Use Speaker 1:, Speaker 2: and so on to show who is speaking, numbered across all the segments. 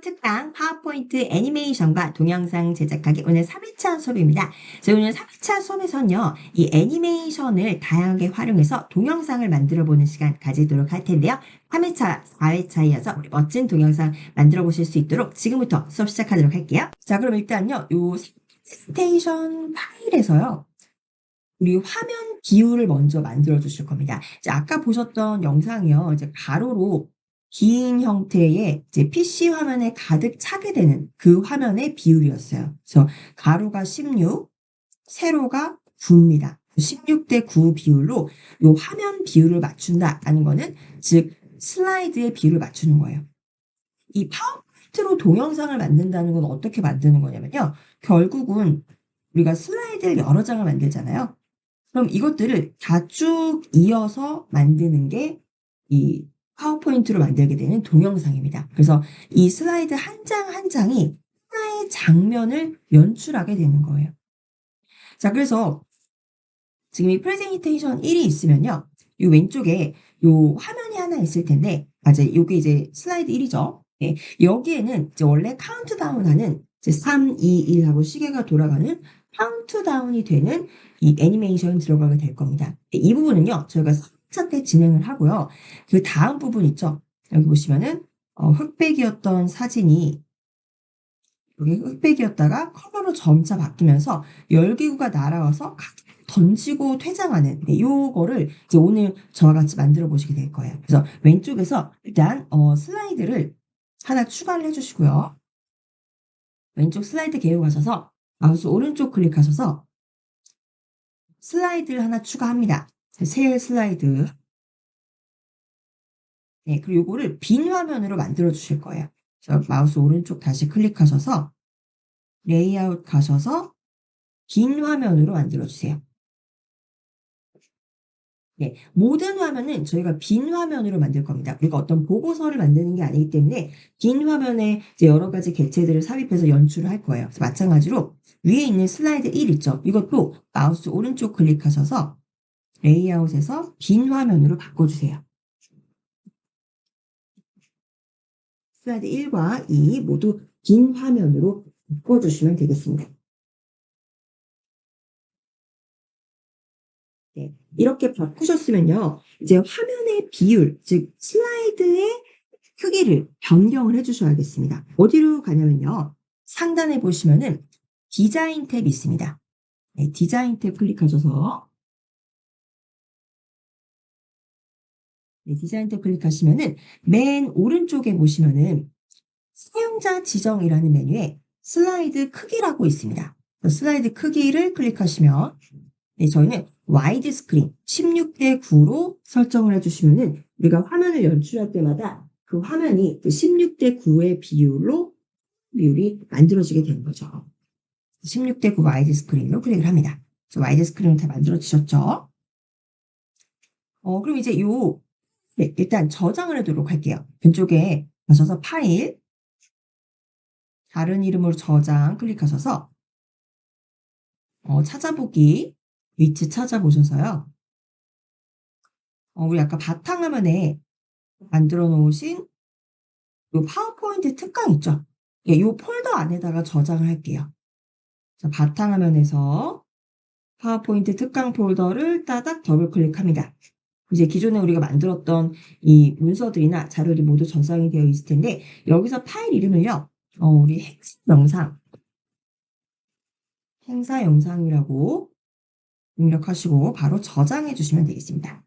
Speaker 1: 특강 파워포인트 애니메이션과 동영상 제작하기 오늘 3회차 수업입니다. 저희 오늘 3회차 수업에서는요, 이 애니메이션을 다양하게 활용해서 동영상을 만들어 보는 시간 가지도록 할 텐데요. 3회차, 4회차에 이어서 우리 멋진 동영상 만들어 보실 수 있도록 지금부터 수업 시작하도록 할게요. 자, 그럼 일단요, 요 스테이션 파일에서요, 우리 화면 비율을 먼저 만들어 주실 겁니다. 이제 아까 보셨던 영상이요, 이제 가로로 긴 형태의 이제 PC 화면에 가득 차게 되는 그 화면의 비율이었어요. 그래서 가로가 16, 세로가 9입니다. 16대 9 비율로 요 화면 비율을 맞춘다라는 거는 즉 슬라이드의 비율을 맞추는 거예요. 이 파워포인트로 동영상을 만든다는 건 어떻게 만드는 거냐면요. 결국은 우리가 슬라이드를 여러 장을 만들잖아요. 그럼 이것들을 다 쭉 이어서 만드는 게 이 파워포인트로 만들게 되는 동영상입니다. 그래서 이 슬라이드 한 장 한 장이 하나의 장면을 연출하게 되는 거예요. 자, 그래서 지금 이 프레젠테이션 1이 있으면요. 이 왼쪽에 요 화면이 하나 있을 텐데, 맞아요. 요게 이제 슬라이드 1이죠. 예, 여기에는 이제 원래 카운트다운 하는 이제 3, 2, 1 하고 시계가 돌아가는 카운트다운이 되는 이 애니메이션이 들어가게 될 겁니다. 이 부분은요, 저희가 3차 때 진행을 하고요. 그 다음 부분 있죠. 여기 보시면은, 흑백이었던 사진이 여기 흑백이었다가 컬러로 점차 바뀌면서 열기구가 날아와서 던지고 퇴장하는 요거를 이제 오늘 저와 같이 만들어 보시게 될 거예요. 그래서 왼쪽에서 일단 슬라이드를 하나 추가를 해주시고요. 왼쪽 슬라이드 개요 가셔서 마우스 오른쪽 클릭하셔서 슬라이드를 하나 추가합니다. 새 슬라이드. 네, 그리고 요거를 빈 화면으로 만들어 주실 거예요. 그래서 마우스 오른쪽 다시 클릭하셔서 레이아웃 가셔서 빈 화면으로 만들어 주세요. 네, 모든 화면은 저희가 빈 화면으로 만들 겁니다. 우리가 어떤 보고서를 만드는 게 아니기 때문에 빈 화면에 이제 여러 가지 객체들을 삽입해서 연출을 할 거예요. 그래서 마찬가지로 위에 있는 슬라이드 1 있죠. 이것도 마우스 오른쪽 클릭하셔서 레이아웃에서 빈 화면으로 바꿔주세요. 슬라이드 1과 2 모두 빈 화면으로 바꿔주시면 되겠습니다. 네, 이렇게 바꾸셨으면요. 이제 화면의 비율, 즉 슬라이드의 크기를 변경을 해주셔야겠습니다. 어디로 가냐면요. 상단에 보시면은 디자인 탭이 있습니다. 네, 디자인 탭 클릭하셔서 네, 디자인 탭 클릭하시면은 맨 오른쪽에 보시면은 사용자 지정이라는 메뉴에 슬라이드 크기라고 있습니다. 슬라이드 크기를 클릭하시면 네, 저희는 와이드 스크린 16대 9로 설정을 해주시면은 우리가 화면을 연출할 때마다 그 화면이 그 16대 9의 비율이 만들어지게 되는 거죠. 16대 9 와이드 스크린으로 클릭을 합니다. 그래서 와이드 스크린을 다 만들어지셨죠? 그럼 이제 네, 일단 저장을 하도록 할게요. 왼쪽에 가셔서 파일, 다른 이름으로 저장 클릭하셔서 찾아보기, 위치 찾아보셔서요. 우리 아까 바탕화면에 만들어 놓으신 요 파워포인트 특강 있죠? 예, 요 폴더 안에다가 저장을 할게요. 자, 바탕화면에서 파워포인트 특강 폴더를 따닥 더블 클릭합니다. 이제 기존에 우리가 만들었던 이 문서들이나 자료들이 모두 저장이 되어 있을 텐데 여기서 파일 이름을요. 우리 행사 영상이라고 입력하시고 바로 저장해 주시면 되겠습니다.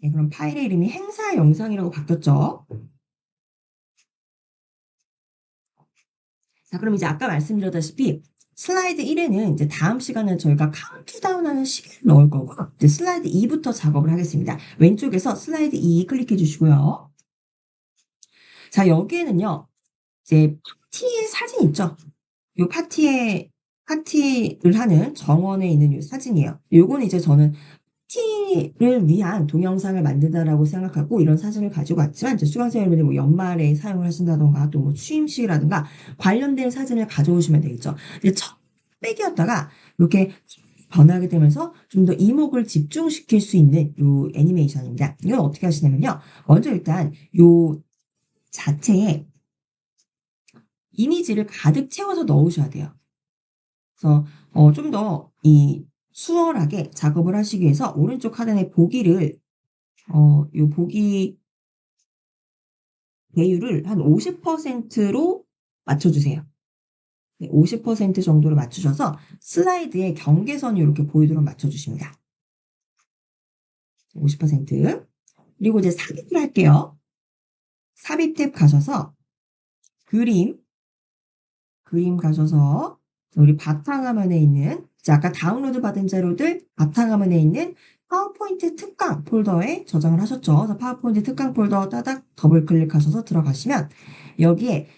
Speaker 1: 네, 그럼 파일의 이름이 행사 영상이라고 바뀌었죠? 자, 그럼 이제 아까 말씀드렸다시피 슬라이드 1에는 이제 다음 시간에 저희가 카운트다운하는 시계를 넣을 거고 이제 슬라이드 2부터 작업을 하겠습니다. 왼쪽에서 슬라이드 2 클릭해 주시고요. 자, 여기에는요. 이제 파티의 사진 있죠? 요 파티를 하는 정원에 있는 요 사진이에요. 요거는 이제 저는 파티를 위한 동영상을 만든다라고 생각하고 이런 사진을 가지고 왔지만 이제 수강생 여러분들이 뭐 연말에 사용을 하신다던가 또 뭐 취임식이라든가 관련된 사진을 가져오시면 되겠죠. 근데 첫 백이었다가 이렇게 변하게 되면서 좀 더 이목을 집중시킬 수 있는 요 애니메이션입니다. 이건 어떻게 하시냐면요. 먼저 일단 요 자체에 이미지를 가득 채워서 넣으셔야 돼요. 그래서 좀 더 이 수월하게 작업을 하시기 위해서 오른쪽 하단에 보기를 요 보기 배율을 한 50%로 맞춰 주세요. 네, 50% 정도로 맞추셔서 슬라이드의 경계선이 요렇게 보이도록 맞춰 주십니다. 50%. 그리고 이제 삽입을 할게요. 삽입 탭 가셔서 그림 가셔서 우리 바탕화면에 있는 아까 다운로드 받은 자료들 바탕화면에 있는 파워포인트 특강 폴더에 저장을 하셨죠. 그래서 파워포인트 특강 폴더 따닥 더블 클릭하셔서 들어가시면 여기에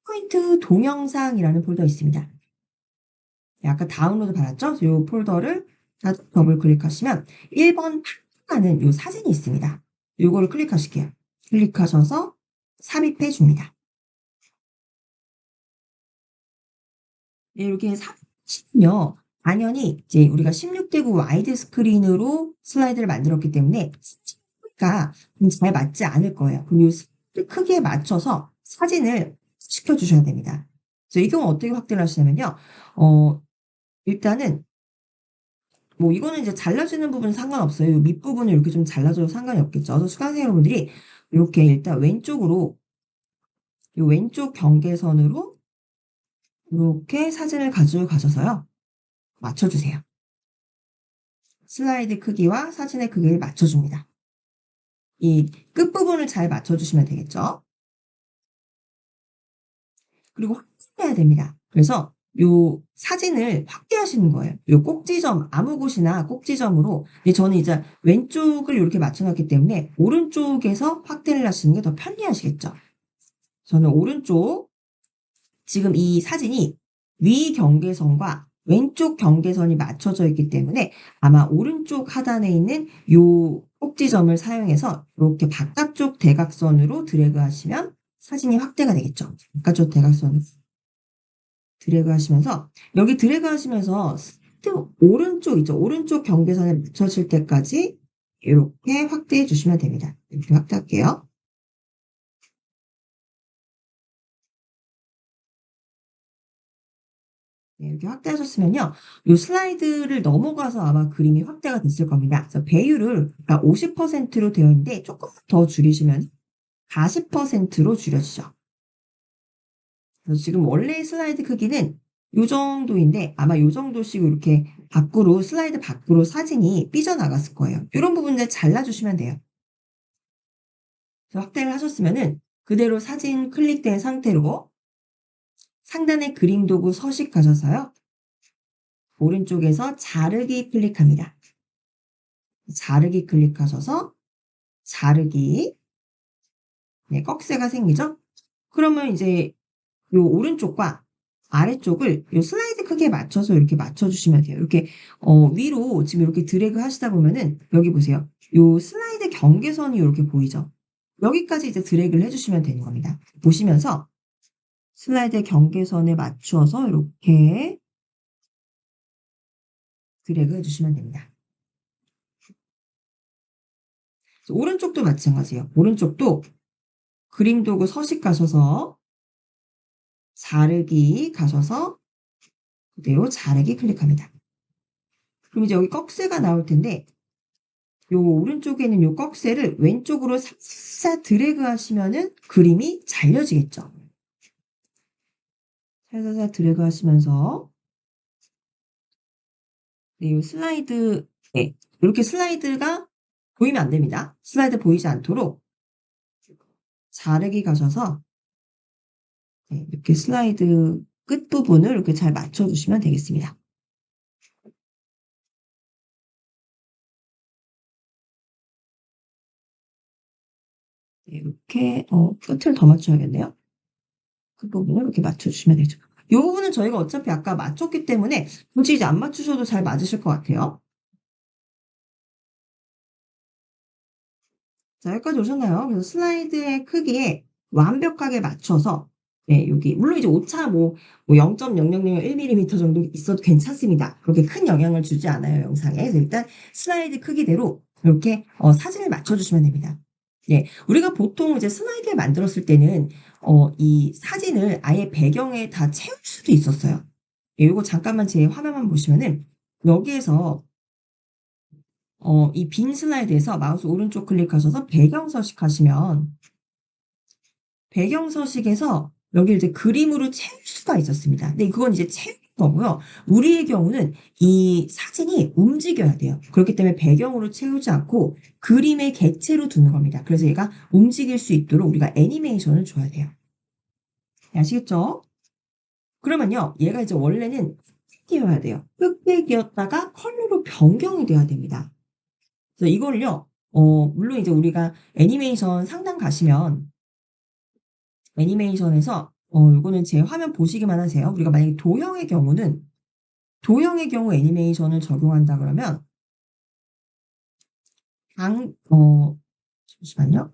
Speaker 1: 포인트 동영상이라는 폴더 있습니다. 아까 다운로드 받았죠? 이 폴더를 따닥 더블 클릭하시면 1번 하는 이 사진이 있습니다. 이거를 클릭하실게요. 클릭하셔서 삽입해 줍니다. 네, 이렇게 삽입하시면요. 당연히 이제 우리가 16대9 와이드 스크린으로 슬라이드를 만들었기 때문에 크기가 잘 맞지 않을 거예요. 그럼 이 슬라이드 크기에 맞춰서 사진을 시켜주셔야 됩니다. 그래서 이 경우 어떻게 확대를 하시냐면요. 일단은 뭐 이거는 이제 잘라주는 부분은 상관없어요. 요 밑부분을 이렇게 좀 잘라줘도 상관이 없겠죠. 그래서 수강생 여러분들이 이렇게 일단 왼쪽으로 요 왼쪽 경계선으로 이렇게 사진을 가지고 가셔서요. 맞춰주세요. 슬라이드 크기와 사진의 크기를 맞춰줍니다. 이 끝부분을 잘 맞춰주시면 되겠죠. 그리고 확대해야 됩니다. 그래서 요 사진을 확대하시는 거예요. 요 꼭지점 아무 곳이나 꼭지점으로 저는 이제 왼쪽을 이렇게 맞춰놨기 때문에 오른쪽에서 확대를 하시는 게 더 편리하시겠죠. 저는 오른쪽 지금 이 사진이 위 경계선과 왼쪽 경계선이 맞춰져 있기 때문에 아마 오른쪽 하단에 있는 요 꼭지점을 사용해서 이렇게 바깥쪽 대각선으로 드래그 하시면 사진이 확대가 되겠죠. 바깥쪽 대각선으로 드래그 하시면서 여기 드래그 하시면서 스트 오른쪽 있죠. 오른쪽 경계선에 맞춰질 때까지 이렇게 확대해 주시면 됩니다. 이렇게 확대할게요. 네, 이렇게 확대하셨으면요. 이 슬라이드를 넘어가서 아마 그림이 확대가 됐을 겁니다. 그래서 배율을 50%로 되어 있는데 조금 더 줄이시면 40%로 줄여지죠. 그래서 지금 원래 슬라이드 크기는 이 정도인데 아마 이 정도씩 이렇게 밖으로 슬라이드 밖으로 사진이 삐져나갔을 거예요. 이런 부분들 잘라주시면 돼요. 그래서 확대를 하셨으면은 그대로 사진 클릭된 상태로 상단에 그림 도구 서식 가셔서요. 오른쪽에서 자르기 클릭합니다. 자르기 클릭하셔서 자르기. 네, 꺽쇠가 생기죠? 그러면 이제 요 오른쪽과 아래쪽을 요 슬라이드 크기에 맞춰서 이렇게 맞춰주시면 돼요. 이렇게 위로 지금 이렇게 드래그 하시다 보면은 여기 보세요. 요 슬라이드 경계선이 이렇게 보이죠? 여기까지 이제 드래그를 해주시면 되는 겁니다. 보시면서 슬라이드 경계선에 맞추어서 이렇게 드래그 해주시면 됩니다. 오른쪽도 마찬가지예요. 오른쪽도 그림 도구 서식 가셔서 자르기 가셔서 그대로 자르기 클릭합니다. 그럼 이제 여기 꺽쇠가 나올 텐데 요 오른쪽에 있는 요 꺽쇠를 왼쪽으로 살짝 드래그 하시면은 그림이 잘려지겠죠. 살살 드래그 하시면서 네, 요 슬라이드 네, 이렇게 슬라이드가 보이면 안 됩니다. 슬라이드 보이지 않도록 자르기 가셔서 네, 이렇게 슬라이드 끝부분을 이렇게 잘 맞춰주시면 되겠습니다. 네, 이렇게 끝을 더 맞춰야겠네요. 끝부분을 이렇게 맞춰주시면 되죠. 이 부분은 저희가 어차피 아까 맞췄기 때문에 굳이 이제 안 맞추셔도 잘 맞으실 것 같아요. 자, 여기까지 오셨나요? 그래서 슬라이드의 크기에 완벽하게 맞춰서 네, 여기 물론 이제 오차 뭐 0.0001mm 정도 있어도 괜찮습니다. 그렇게 큰 영향을 주지 않아요, 영상에. 그래서 일단 슬라이드 크기대로 이렇게 사진을 맞춰주시면 됩니다. 네, 우리가 보통 이제 슬라이드를 만들었을 때는 이 사진을 아예 배경에 다 채울 수도 있었어요. 예, 요거 잠깐만 제 화면만 보시면은 여기에서 이 빈 슬라이드에서 마우스 오른쪽 클릭하셔서 배경 서식하시면 배경 서식에서 여기를 이제 그림으로 채울 수가 있었습니다. 근데 그건 이제 채우는 거고요. 우리의 경우는 이 사진이 움직여야 돼요. 그렇기 때문에 배경으로 채우지 않고 그림의 객체로 두는 겁니다. 그래서 얘가 움직일 수 있도록 우리가 애니메이션을 줘야 돼요. 아시겠죠? 그러면요, 얘가 이제 원래는 흑백이어야 돼요. 흑백이었다가 컬러로 변경이 돼야 됩니다. 그래서 이걸요, 물론 이제 우리가 애니메이션 상단 가시면 애니메이션에서 요거는 제 화면 보시기만 하세요. 우리가 만약에 도형의 경우 애니메이션을 적용한다 그러면 잠시만요.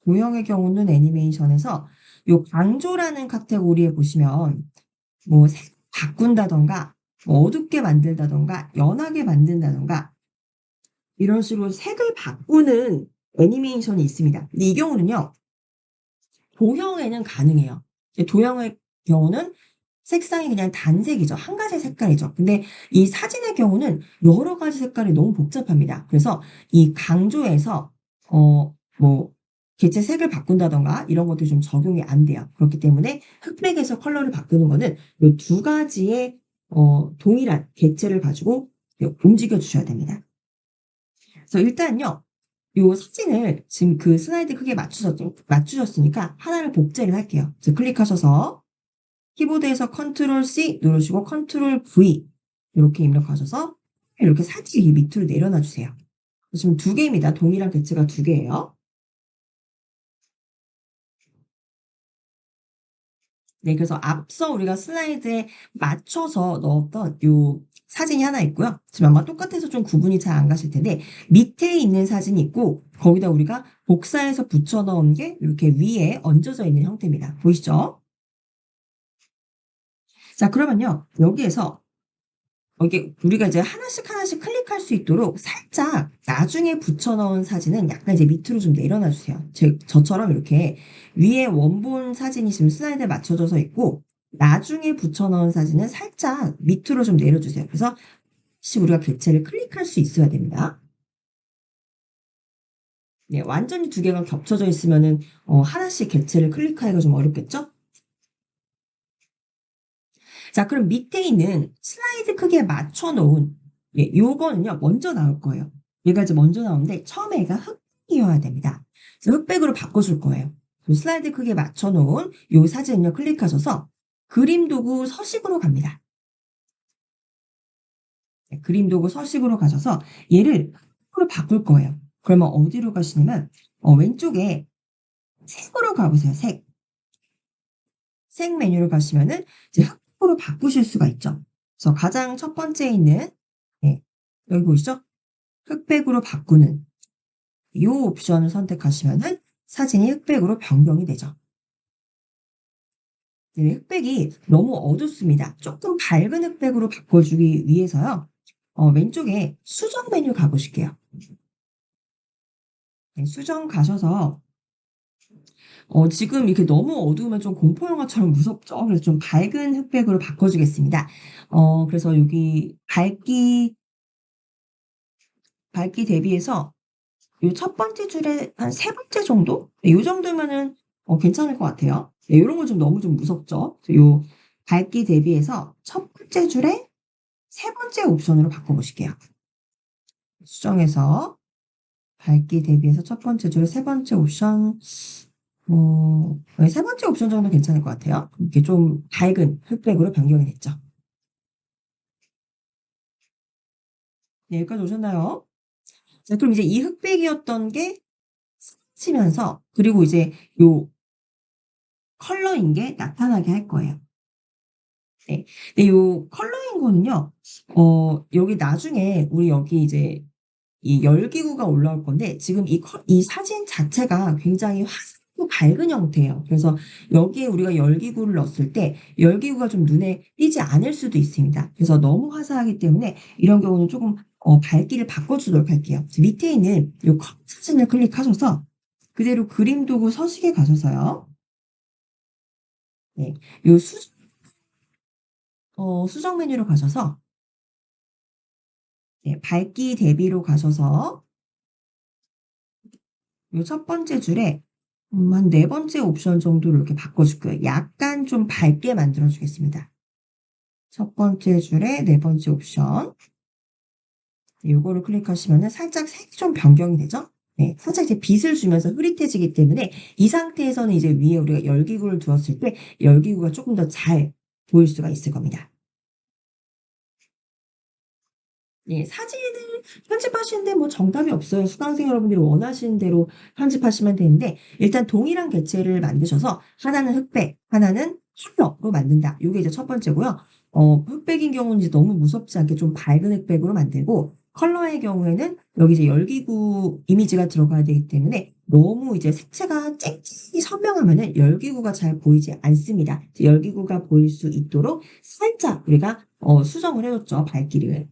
Speaker 1: 도형의 경우는 애니메이션에서 요 강조라는 카테고리에 보시면 뭐 색 바꾼다던가 뭐 어둡게 만들다던가 연하게 만든다던가 이런 식으로 색을 바꾸는 애니메이션이 있습니다. 근데 이 경우는요. 도형에는 가능해요. 도형의 경우는 색상이 그냥 단색이죠. 한 가지 색깔이죠. 근데 이 사진의 경우는 여러 가지 색깔이 너무 복잡합니다. 그래서 이 강조에서 뭐 개체 색을 바꾼다던가 이런 것들이 좀 적용이 안 돼요. 그렇기 때문에 흑백에서 컬러를 바꾸는 거는 이 두 가지의 동일한 개체를 가지고 움직여 주셔야 됩니다. 그래서 일단요. 요 사진을 지금 그 슬라이드 크기에 맞추셨으니까 하나를 복제를 할게요. 그래서 클릭하셔서 키보드에서 컨트롤 C 누르시고 컨트롤 V 이렇게 입력하셔서 이렇게 사진 밑으로 내려놔 주세요. 지금 두 개입니다. 동일한 개체가 두 개예요. 네, 그래서 앞서 우리가 슬라이드에 맞춰서 넣었던 요 사진이 하나 있고요. 지금 아마 똑같아서 좀 구분이 잘 안 가실 텐데 밑에 있는 사진이 있고 거기다 우리가 복사해서 붙여 넣은 게 이렇게 위에 얹어져 있는 형태입니다. 보이시죠? 자, 그러면요. 여기에서 이게 우리가 이제 하나씩 하나씩 클릭할 수 있도록 살짝 나중에 붙여 넣은 사진은 약간 이제 밑으로 좀 내려놔 주세요. 저처럼 이렇게 위에 원본 사진이 지금 슬라이드에 맞춰져서 있고 나중에 붙여 넣은 사진은 살짝 밑으로 좀 내려주세요. 그래서 혹시 우리가 개체를 클릭할 수 있어야 됩니다. 네, 완전히 두 개가 겹쳐져 있으면은 하나씩 개체를 클릭하기가 좀 어렵겠죠? 자, 그럼 밑에 있는 슬라이드 크기에 맞춰 놓은 요거는요, 먼저 나올 거예요. 얘가 이제 먼저 나오는데 처음에 얘가 흑백이어야 됩니다. 그래서 흑백으로 바꿔줄 거예요. 슬라이드 크기에 맞춰 놓은 요 사진을요, 클릭하셔서 그림 도구 서식으로 갑니다. 네, 그림 도구 서식으로 가셔서 얘를 흑백으로 바꿀 거예요. 그러면 어디로 가시냐면 왼쪽에 색으로 가보세요. 색. 색 메뉴로 가시면은 이제 흑백으로 바꾸실 수가 있죠. 그래서 가장 첫 번째에 있는 네, 여기 보이시죠? 흑백으로 바꾸는 이 옵션을 선택하시면은 사진이 흑백으로 변경이 되죠. 네, 흑백이 너무 어둡습니다. 조금 밝은 흑백으로 바꿔주기 위해서요. 왼쪽에 수정 메뉴 가보실게요. 네, 수정 가셔서 지금 이렇게 너무 어두우면 좀 공포 영화처럼 무섭죠. 그래서 좀 밝은 흑백으로 바꿔주겠습니다. 그래서 여기 밝기 대비해서 요 첫 번째 줄에 한 세 번째 정도? 네, 요 정도면은 괜찮을 것 같아요. 네, 요런 건 좀 너무 좀 무섭죠. 요 밝기 대비해서 첫 번째 줄에 세 번째 옵션으로 바꿔보실게요. 수정해서 밝기 대비해서 첫 번째 줄에 세 번째 옵션, 세 번째 옵션 정도 괜찮을 것 같아요. 이렇게 좀 밝은 흑백으로 변경이 됐죠. 네, 여기까지 오셨나요? 자, 그럼 이제 이 흑백이었던 게 스치면서 그리고 이제 요 컬러인 게 나타나게 할 거예요. 네. 근데 요 컬러인 거는요. 여기 나중에 우리 여기 이제 이 열기구가 올라올 건데 지금 이 사진 자체가 굉장히 또 밝은 형태예요. 그래서 여기에 우리가 열기구를 넣었을 때 열기구가 좀 눈에 띄지 않을 수도 있습니다. 그래서 너무 화사하기 때문에 이런 경우는 조금 밝기를 바꿔주도록 할게요. 그래서 밑에 있는 요 컷 사진을 클릭하셔서 그대로 그림 도구 서식에 가셔서요. 네. 요 수정 메뉴로 가셔서 네, 밝기 대비로 가셔서 요 첫 번째 줄에 한 네 번째 옵션 정도로 이렇게 바꿔줄 거예요. 약간 좀 밝게 만들어 주겠습니다. 첫 번째 줄에 네 번째 옵션. 요거를 클릭하시면은 살짝 색이 좀 변경이 되죠? 네. 살짝 이제 빛을 주면서 흐릿해지기 때문에 이 상태에서는 이제 위에 우리가 열기구를 두었을 때 열기구가 조금 더 잘 보일 수가 있을 겁니다. 예. 사진을 편집하시는데 뭐 정답이 없어요. 수강생 여러분들이 원하시는 대로 편집하시면 되는데 일단 동일한 객체를 만드셔서 하나는 흑백, 하나는 컬러로 만든다. 요게 이제 첫 번째고요. 흑백인 경우는 이제 너무 무섭지 않게 좀 밝은 흑백으로 만들고 컬러의 경우에는 여기 이제 열기구 이미지가 들어가야 되기 때문에 너무 이제 색채가 쨍쨍이 선명하면은 열기구가 잘 보이지 않습니다. 열기구가 보일 수 있도록 살짝 우리가 수정을 해 줬죠, 밝기를.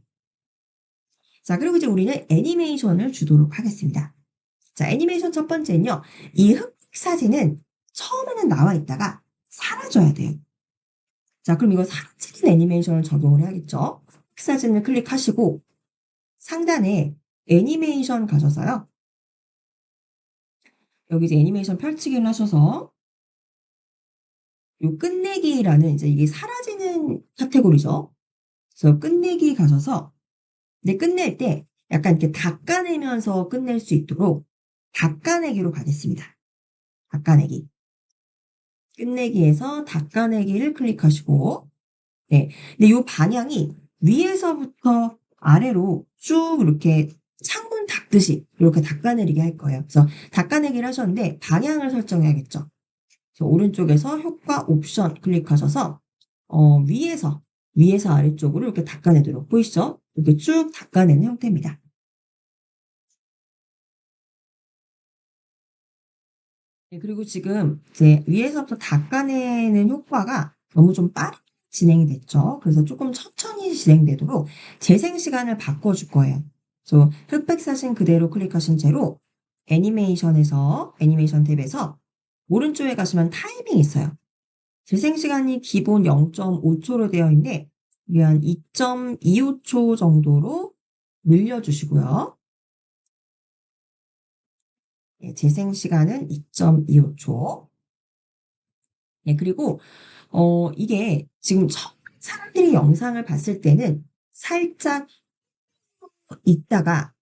Speaker 1: 자, 그리고 이제 우리는 애니메이션을 주도록 하겠습니다. 자, 애니메이션 첫 번째는요. 이 흑백 사진은 처음에는 나와 있다가 사라져야 돼요. 자, 그럼 이거 사라지는 애니메이션을 적용을 해야겠죠. 흑백 사진을 클릭하시고 상단에 애니메이션 가셔서요. 여기 이제 애니메이션 펼치기를 하셔서 요 끝내기라는 이제 이게 사라지는 카테고리죠. 그래서 끝내기 가셔서 근데 끝낼 때 약간 이렇게 닦아내면서 끝낼 수 있도록 닦아내기로 가겠습니다. 닦아내기. 끝내기에서 닦아내기를 클릭하시고 네. 근데 요 방향이 위에서부터 아래로 쭉 이렇게 창문 닦듯이 이렇게 닦아내리게 할 거예요. 그래서 닦아내기를 하셨는데 방향을 설정해야겠죠. 그래서 오른쪽에서 효과 옵션 클릭하셔서 위에서 아래쪽으로 이렇게 닦아내도록 보이시죠? 이렇게 쭉 닦아내는 형태입니다. 네, 그리고 지금 이제 위에서부터 닦아내는 효과가 너무 좀 빠르게 진행이 됐죠. 그래서 조금 천천히 진행되도록 재생 시간을 바꿔줄 거예요. 그래서 흑백 사진 그대로 클릭하신 채로 애니메이션 탭에서 오른쪽에 가시면 타이밍이 있어요. 재생 시간이 기본 0.5초로 되어 있는데 이한 2.25초 정도로 늘려주시고요. 예, 재생 시간은 2.25초. 예, 그리고 이게 지금 처음 사람들이 영상을 봤을 때는 살짝 있다가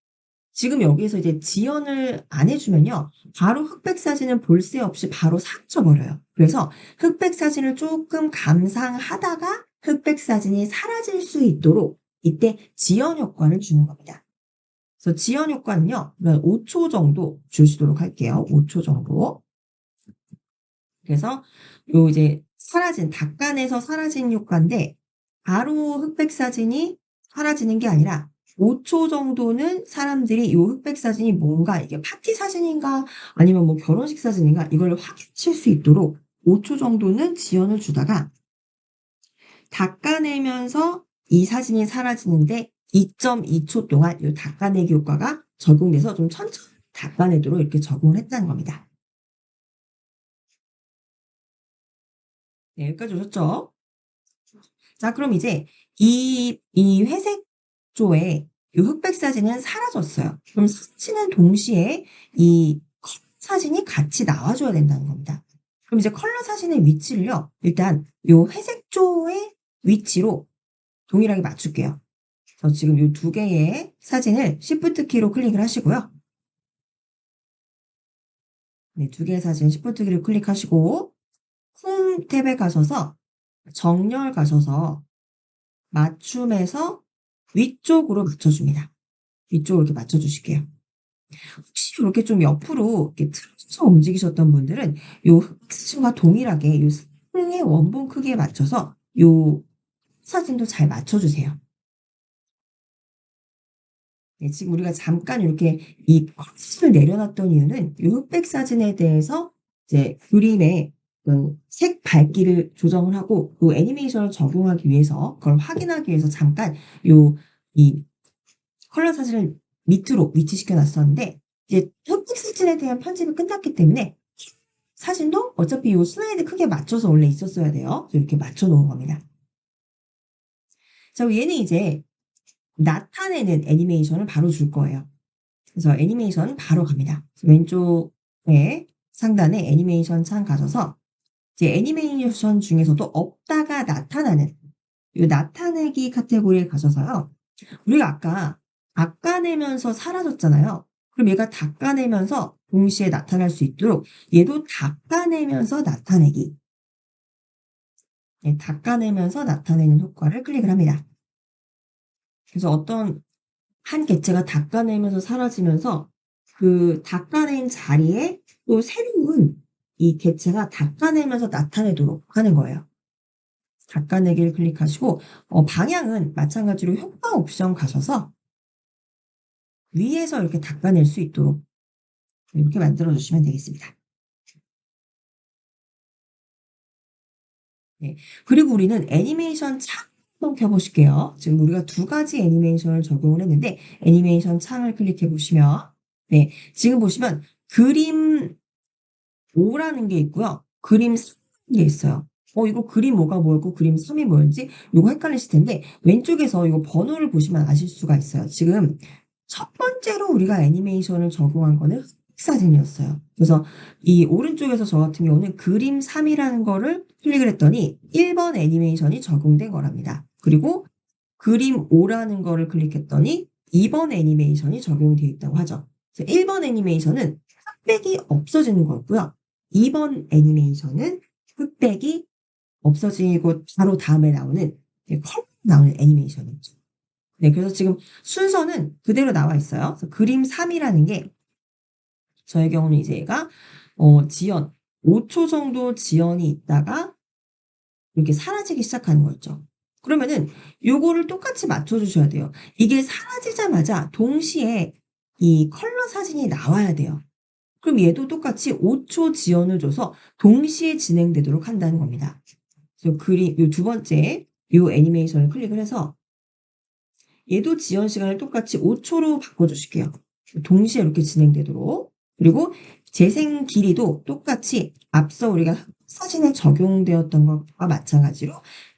Speaker 1: 지금 여기에서 이제 지연을 안 해주면요. 바로 흑백 사진은 볼 새 없이 바로 사라져 버려요. 그래서 흑백 사진을 조금 감상하다가 흑백 사진이 사라질 수 있도록 이때 지연 효과를 주는 겁니다. 그래서 지연 효과는요. 5초 정도 주시도록 할게요. 5초 정도. 그래서 요 이제 닦아내서 사라진 효과인데 바로 흑백 사진이 사라지는 게 아니라 5초 정도는 사람들이 요 흑백 사진이 뭔가 이게 파티 사진인가 아니면 뭐 결혼식 사진인가 이걸 확인하실 수 있도록 5초 정도는 지연을 주다가 닦아내면서 이 사진이 사라지는데 2.2초 동안 요 닦아내기 효과가 적용돼서 좀 천천히 닦아내도록 이렇게 적용을 했다는 겁니다. 네, 여기까지 오셨죠? 자, 그럼 이제 이 회색 조에 요 흑백 사진은 사라졌어요. 그럼 사진은 동시에 이 컬러 사진이 같이 나와줘야 된다는 겁니다. 그럼 이제 컬러 사진의 위치를요, 일단 요 회색 조의 위치로 동일하게 맞출게요. 그래서 지금 요 두 개의 사진을 Shift 키로 클릭을 하시고요. 네, 두 개의 사진 Shift 키를 클릭하시고 홈 탭에 가셔서 정렬 가셔서 맞춤에서 위쪽으로 맞춰줍니다. 위쪽으로 이렇게 맞춰주실게요. 혹시 이렇게 좀 옆으로 이렇게 틀어져서 움직이셨던 분들은 요 흑수와 동일하게 요 스프링의 원본 크기에 맞춰서 요 사진도 잘 맞춰주세요. 네, 지금 우리가 잠깐 이렇게 이 컷을 내려놨던 이유는 요 흑백 사진에 대해서 이제 그림의 색 밝기를 조정을 하고 그 애니메이션을 적용하기 위해서 그걸 확인하기 위해서 잠깐 이 컬러 사진을 밑으로 위치시켜 놨었는데 이제 흑백 사진에 대한 편집이 끝났기 때문에 사진도 어차피 요 슬라이드 크게 맞춰서 원래 있었어야 돼요. 그래서 이렇게 맞춰 놓은 겁니다. 자, 얘는 이제 나타내는 애니메이션을 바로 줄 거예요. 그래서 애니메이션 바로 갑니다. 왼쪽에 상단에 애니메이션 창 가셔서 이제 애니메이션 중에서도 없다가 나타나는 이 나타내기 카테고리에 가셔서요. 우리가 아까 닦아내면서 사라졌잖아요. 그럼 얘가 닦아내면서 동시에 나타날 수 있도록 얘도 닦아내면서 나타내기. 네, 닦아내면서 나타내는 효과를 클릭을 합니다. 그래서 어떤 한 개체가 닦아내면서 사라지면서 그 닦아낸 자리에 또 새로운 이 개체가 닦아내면서 나타내도록 하는 거예요. 닦아내기를 클릭하시고 방향은 마찬가지로 효과 옵션 가셔서 위에서 이렇게 닦아낼 수 있도록 이렇게 만들어 주시면 되겠습니다. 네. 그리고 우리는 애니메이션 창 한번 켜보실게요. 지금 우리가 두 가지 애니메이션을 적용을 했는데 애니메이션 창을 클릭해 보시면 네, 지금 보시면 그림 5라는 게 있고요. 그림 3라는 게 있어요. 이거 그림 5가 뭐였고 그림 3이 뭐였지? 이거 헷갈리실 텐데 왼쪽에서 이거 번호를 보시면 아실 수가 있어요. 지금 첫 번째로 우리가 애니메이션을 적용한 거는 흑백 사진이었어요. 그래서 이 오른쪽에서 저 같은 경우는 그림 3이라는 거를 클릭을 했더니 1번 애니메이션이 적용된 거랍니다. 그리고 그림 5라는 거를 클릭했더니 2번 애니메이션이 적용이 되어 있다고 하죠. 그래서 1번 애니메이션은 흑백이 없어지는 거고요. 2번 애니메이션은 흑백이 없어지고 바로 다음에 나오는 컬러 나오는 애니메이션이죠. 네, 그래서 지금 순서는 그대로 나와 있어요. 그래서 그림 3이라는 게 저의 경우는 이제 얘가 지연 5초 정도 지연이 있다가 이렇게 사라지기 시작하는 거였죠. 그러면은 요거를 똑같이 맞춰주셔야 돼요. 이게 사라지자마자 동시에 이 컬러 사진이 나와야 돼요. 그럼 얘도 똑같이 5초 지연을 줘서 동시에 진행되도록 한다는 겁니다. 그래서 그림 요 두 번째 요 애니메이션을 클릭을 해서 얘도 지연 시간을 똑같이 5초로 바꿔주실게요. 동시에 이렇게 진행되도록. 그리고 재생 길이도 똑같이 앞서 우리가 사진에 적용되었던 것과 마찬가지로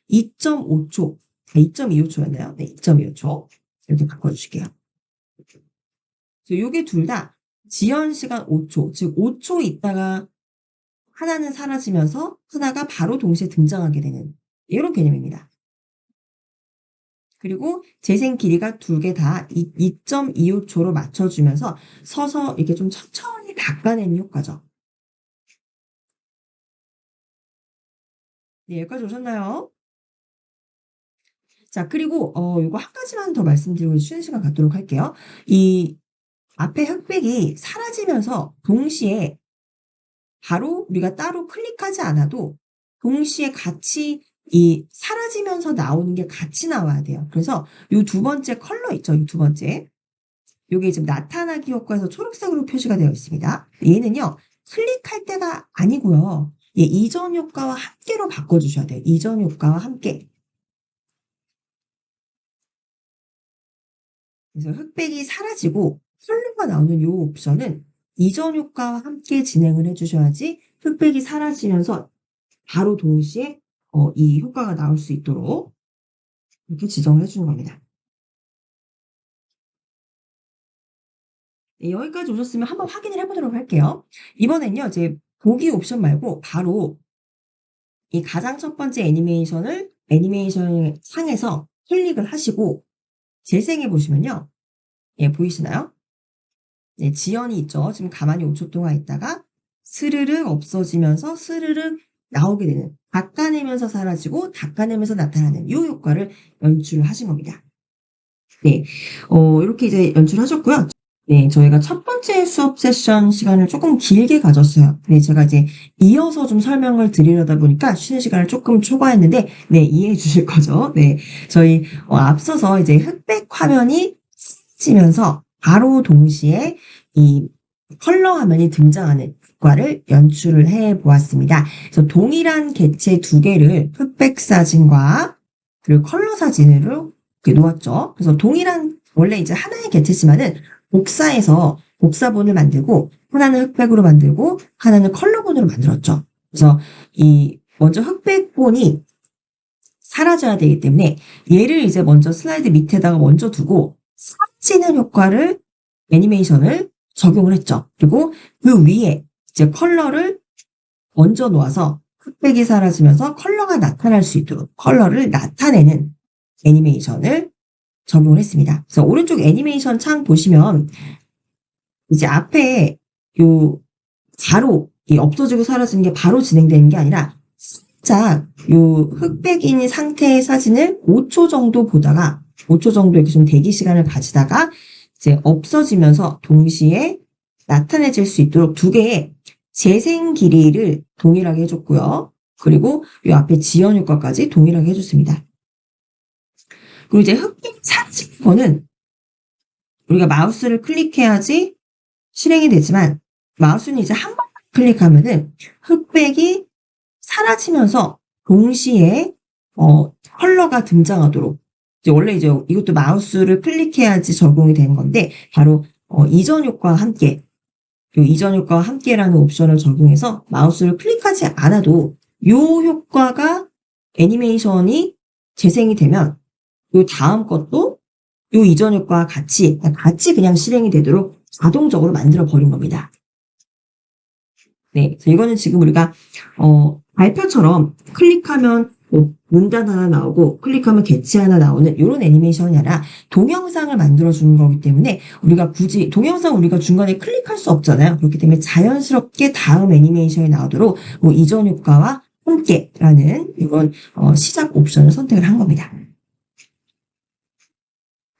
Speaker 1: 2.5초, 2.25초였나요? 네, 2.25초. 이렇게 바꿔주실게요. 요게 둘 다 지연 시간 5초, 즉 5초 있다가 하나는 사라지면서 하나가 바로 동시에 등장하게 되는 이런 개념입니다. 그리고 재생 길이가 두 개 다 2.25초로 맞춰주면서 서서 이렇게 좀 천천히 닦아내는 효과죠. 네, 여기까지 오셨나요? 자, 그리고 요거 한 가지만 더 말씀드리고 쉬는 시간 갖도록 할게요. 이 앞에 흑백이 사라지면서 동시에 바로 우리가 따로 클릭하지 않아도 동시에 같이 이 사라지면서 나오는 게 같이 나와야 돼요. 그래서 요 두 번째 컬러 있죠? 이 두 번째. 요게 지금 나타나기 효과에서 초록색으로 표시가 되어 있습니다. 얘는요, 클릭할 때가 아니고요. 이전 효과와 함께로 바꿔주셔야 돼요. 이전 효과와 함께. 그래서 흑백이 사라지고 컬러가 나오는 요 옵션은 이전 효과와 함께 진행을 해주셔야지 흑백이 사라지면서 바로 동시에 이 효과가 나올 수 있도록 이렇게 지정을 해주는 겁니다. 네, 여기까지 오셨으면 한번 확인을 해보도록 할게요. 이번엔요, 이제 보기 옵션 말고 바로 이 가장 첫 번째 애니메이션 상에서 클릭을 하시고 재생해 보시면요. 예, 보이시나요? 네, 지연이 있죠. 지금 가만히 5초 동안 있다가 스르륵 없어지면서 스르륵 나오게 되는 닦아내면서 사라지고 닦아내면서 나타나는 이 효과를 연출을 하신 겁니다. 네, 이렇게 이제 연출하셨고요. 네, 저희가 첫 번째 수업 세션 시간을 조금 길게 가졌어요. 네, 제가 이제 이어서 좀 설명을 드리려다 보니까 쉬는 시간을 조금 초과했는데, 네, 이해해 주실 거죠? 네, 저희 앞서서 이제 흑백 화면이 지면서 바로 동시에 이 컬러 화면이 등장하는 효과를 연출을 해 보았습니다. 그래서 동일한 개체 두 개를 흑백 사진과 그리고 컬러 사진으로 이렇게 놓았죠. 그래서 동일한 원래 이제 하나의 개체지만은 복사해서 복사본을 만들고 하나는 흑백으로 만들고 하나는 컬러본으로 만들었죠. 그래서 이 먼저 흑백본이 사라져야 되기 때문에 얘를 이제 먼저 슬라이드 밑에다가 먼저 두고 사라지는 효과를 애니메이션을 적용을 했죠. 그리고 그 위에 이제 컬러를 얹어 놓아서 흑백이 사라지면서 컬러가 나타날 수 있도록 컬러를 나타내는 애니메이션을 적용을 했습니다. 그래서 오른쪽 애니메이션 창 보시면 이제 앞에 요 바로 이 없어지고 사라지는 게 바로 진행되는 게 아니라 살짝 요 흑백인 상태의 사진을 5초 정도 보다가 5초 정도 이렇게 좀 대기 시간을 가지다가 이제 없어지면서 동시에 나타내질 수 있도록 두 개의 재생 길이를 동일하게 해줬고요. 그리고 요 앞에 지연 효과까지 동일하게 해줬습니다. 그리고 이제 흑백 사진 거는 우리가 마우스를 클릭해야지 실행이 되지만 마우스는 이제 한 번 클릭하면은 흑백이 사라지면서 동시에 컬러가 등장하도록 이제 원래 이제 이것도 마우스를 클릭해야지 적용이 되는 건데 바로 이전 효과와 함께 요 이전 효과와 함께라는 옵션을 적용해서 마우스를 클릭하지 않아도 요 효과가 애니메이션이 재생이 되면 요 다음 것도 요 이전 효과와 같이 그냥 실행이 되도록 자동적으로 만들어 버린 겁니다. 네, 이거는 지금 우리가 발표처럼 클릭하면 문단 하나 나오고 클릭하면 개체 하나 나오는 이런 애니메이션이 아니라 동영상을 만들어주는 거기 때문에 우리가 굳이 동영상 우리가 중간에 클릭할 수 없잖아요. 그렇기 때문에 자연스럽게 다음 애니메이션이 나오도록 이전 효과와 함께라는 이런 시작 옵션을 선택을 한 겁니다.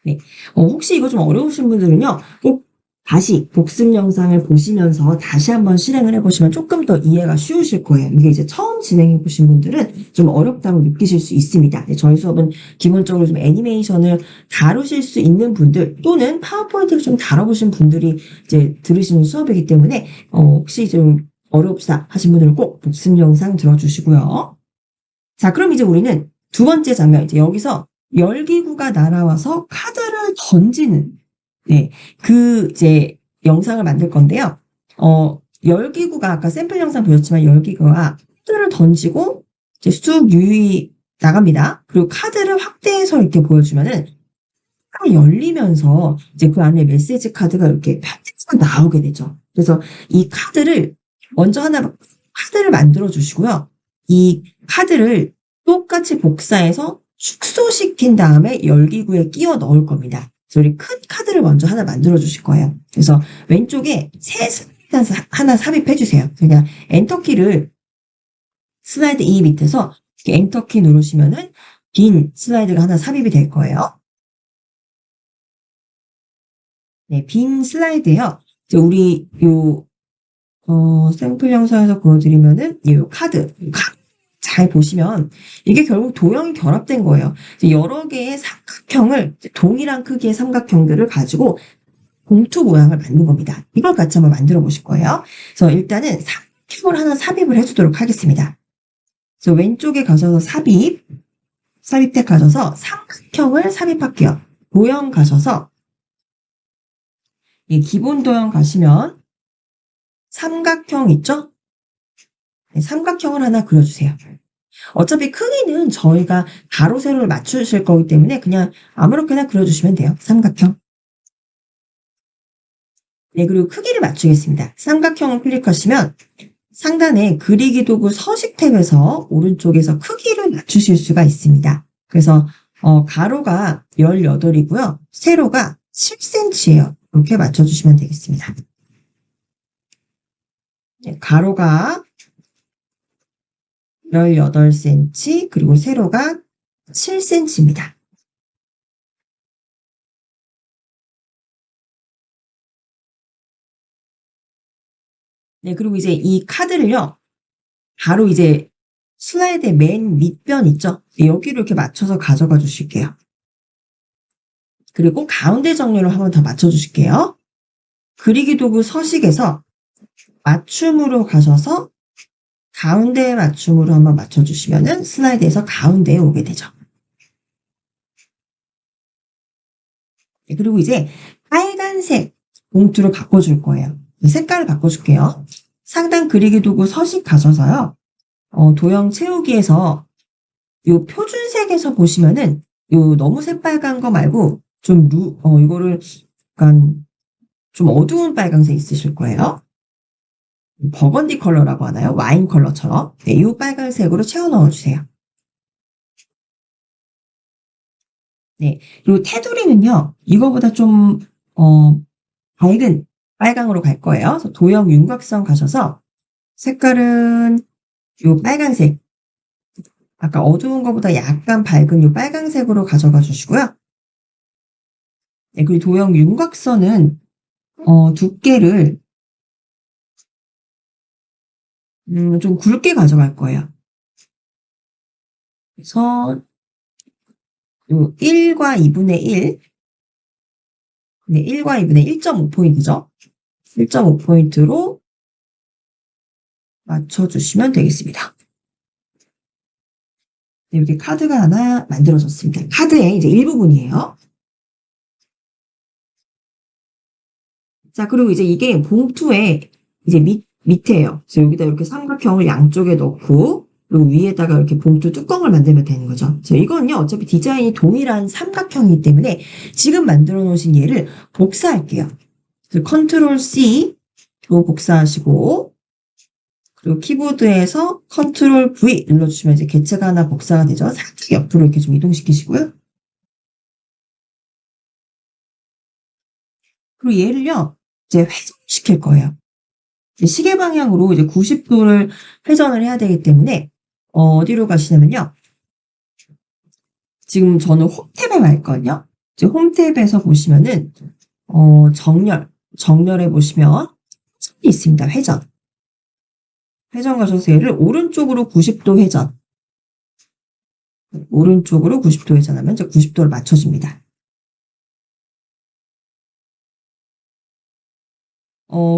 Speaker 1: 네, 혹시 이거 좀 어려우신 분들은요, 꼭 다시 복습 영상을 보시면서 다시 한번 실행을 해보시면 조금 더 이해가 쉬우실 거예요. 이게 이제 처음 진행해 보신 분들은 좀 어렵다고 느끼실 수 있습니다. 저희 수업은 기본적으로 좀 애니메이션을 다루실 수 있는 분들 또는 파워포인트를 좀 다뤄보신 분들이 이제 들으시는 수업이기 때문에 혹시 좀 어렵다 하신 분들은 꼭 복습 영상 들어주시고요. 자, 그럼 이제 우리는 두 번째 장면, 이제 여기서 열기구가 날아와서 카드를 던지는, 네, 그 이제 영상을 만들 건데요. 열기구가 아까 샘플 영상 보셨지만 열기구가 카드를 던지고 이제 쑥 유유히 나갑니다. 그리고 카드를 확대해서 이렇게 보여주면은 열리면서 이제 그 안에 메시지 카드가 이렇게 펼쳐서 나오게 되죠. 그래서 이 카드를 먼저 카드를 만들어 주시고요. 이 카드를 똑같이 복사해서 축소시킨 다음에 열기구에 끼워 넣을 겁니다. 그래서 우리 큰 카드를 먼저 하나 만들어 주실 거예요. 그래서 왼쪽에 새 슬라이드 하나 삽입해 주세요. 그냥 엔터키를 슬라이드 이 밑에서 이렇게 엔터키 누르시면은 빈 슬라이드가 하나 삽입이 될 거예요. 네, 빈 슬라이드요. 이제 우리 샘플 영상에서 보여드리면은 요 카드 잘 보시면 이게 결국 도형이 결합된 거예요. 여러 개의 삼각형을 동일한 크기의 삼각형들을 가지고 봉투 모양을 만든 겁니다. 이걸 같이 한번 만들어 보실 거예요. 그래서 일단은 삼각형을 하나 삽입을 해주도록 하겠습니다. 그래서 왼쪽에 가셔서 삽입 탭 가셔서 삼각형을 삽입할게요. 도형 가셔서 기본 도형 가시면 삼각형 있죠? 네, 삼각형을 하나 그려주세요. 어차피 크기는 저희가 가로, 세로를 맞추실 거기 때문에 그냥 아무렇게나 그려주시면 돼요. 삼각형. 네, 그리고 크기를 맞추겠습니다. 삼각형을 클릭하시면 상단에 그리기 도구 서식 탭에서 오른쪽에서 크기를 맞추실 수가 있습니다. 그래서 가로가 18이고요. 세로가 7cm예요. 이렇게 맞춰주시면 되겠습니다. 네, 가로가 18cm, 그리고 세로가 7cm입니다. 네, 그리고 이제 이 카드를요, 바로 이제 슬라이드의 맨 밑변 있죠? 여기로 이렇게 맞춰서 가져가 주실게요. 그리고 가운데 정렬을 한번 더 맞춰 주실게요. 그리기 도구 서식에서 맞춤으로 가셔서 가운데 맞춤으로 한번 맞춰주시면은 슬라이드에서 가운데에 오게 되죠. 네, 그리고 이제 빨간색 봉투로 바꿔줄 거예요. 색깔을 바꿔줄게요. 상단 그리기 도구 서식 가셔서요. 도형 채우기에서 요 표준색에서 보시면은 요 너무 새빨간 거 말고 좀 이거를 약간 좀 어두운 빨강색 있으실 거예요. 버건디 컬러라고 하나요? 와인 컬러처럼. 네, 이 빨간색으로 채워 넣어주세요. 네, 그리고 테두리는요, 이거보다 좀, 밝은 빨강으로 갈 거예요. 그래서 도형 윤곽선 가셔서 색깔은 요 빨간색, 아까 어두운 것보다 약간 밝은 요 빨간색으로 가져가 주시고요. 네, 그리고 도형 윤곽선은, 두께를, 좀 굵게 가져갈 거예요. 그래서 요 1과 2분의 1, 네, 1과 2분의 1.5포인트죠. 1.5포인트로 맞춰주시면 되겠습니다. 네, 이렇게 카드가 하나 만들어졌습니다. 카드의 이제 일부분이에요. 자, 그리고 이제 이게 봉투에 이제 밑에요. 그래서 여기다 이렇게 삼각형을 양쪽에 넣고, 그리고 위에다가 이렇게 봉투 뚜껑을 만들면 되는 거죠. 그래서 이건요, 어차피 디자인이 동일한 삼각형이기 때문에 지금 만들어 놓으신 얘를 복사할게요. 그래서 컨트롤 C, 로 복사하시고, 그리고 키보드에서 컨트롤 V 눌러주시면 이제 개체가 하나 복사가 되죠. 살짝 옆으로 이렇게 좀 이동시키시고요. 그리고 얘를요, 이제 회전시킬 거예요. 시계 방향으로 이제 90도를 회전을 해야 되기 때문에, 어디로 가시냐면요. 지금 저는 홈탭에 와 있거든요. 이제 홈탭에서 보시면은, 정렬에 보시면, 회전이 있습니다. 회전. 회전 가셔서 얘를 오른쪽으로 90도 회전. 오른쪽으로 90도 회전하면 이제 90도를 맞춰줍니다.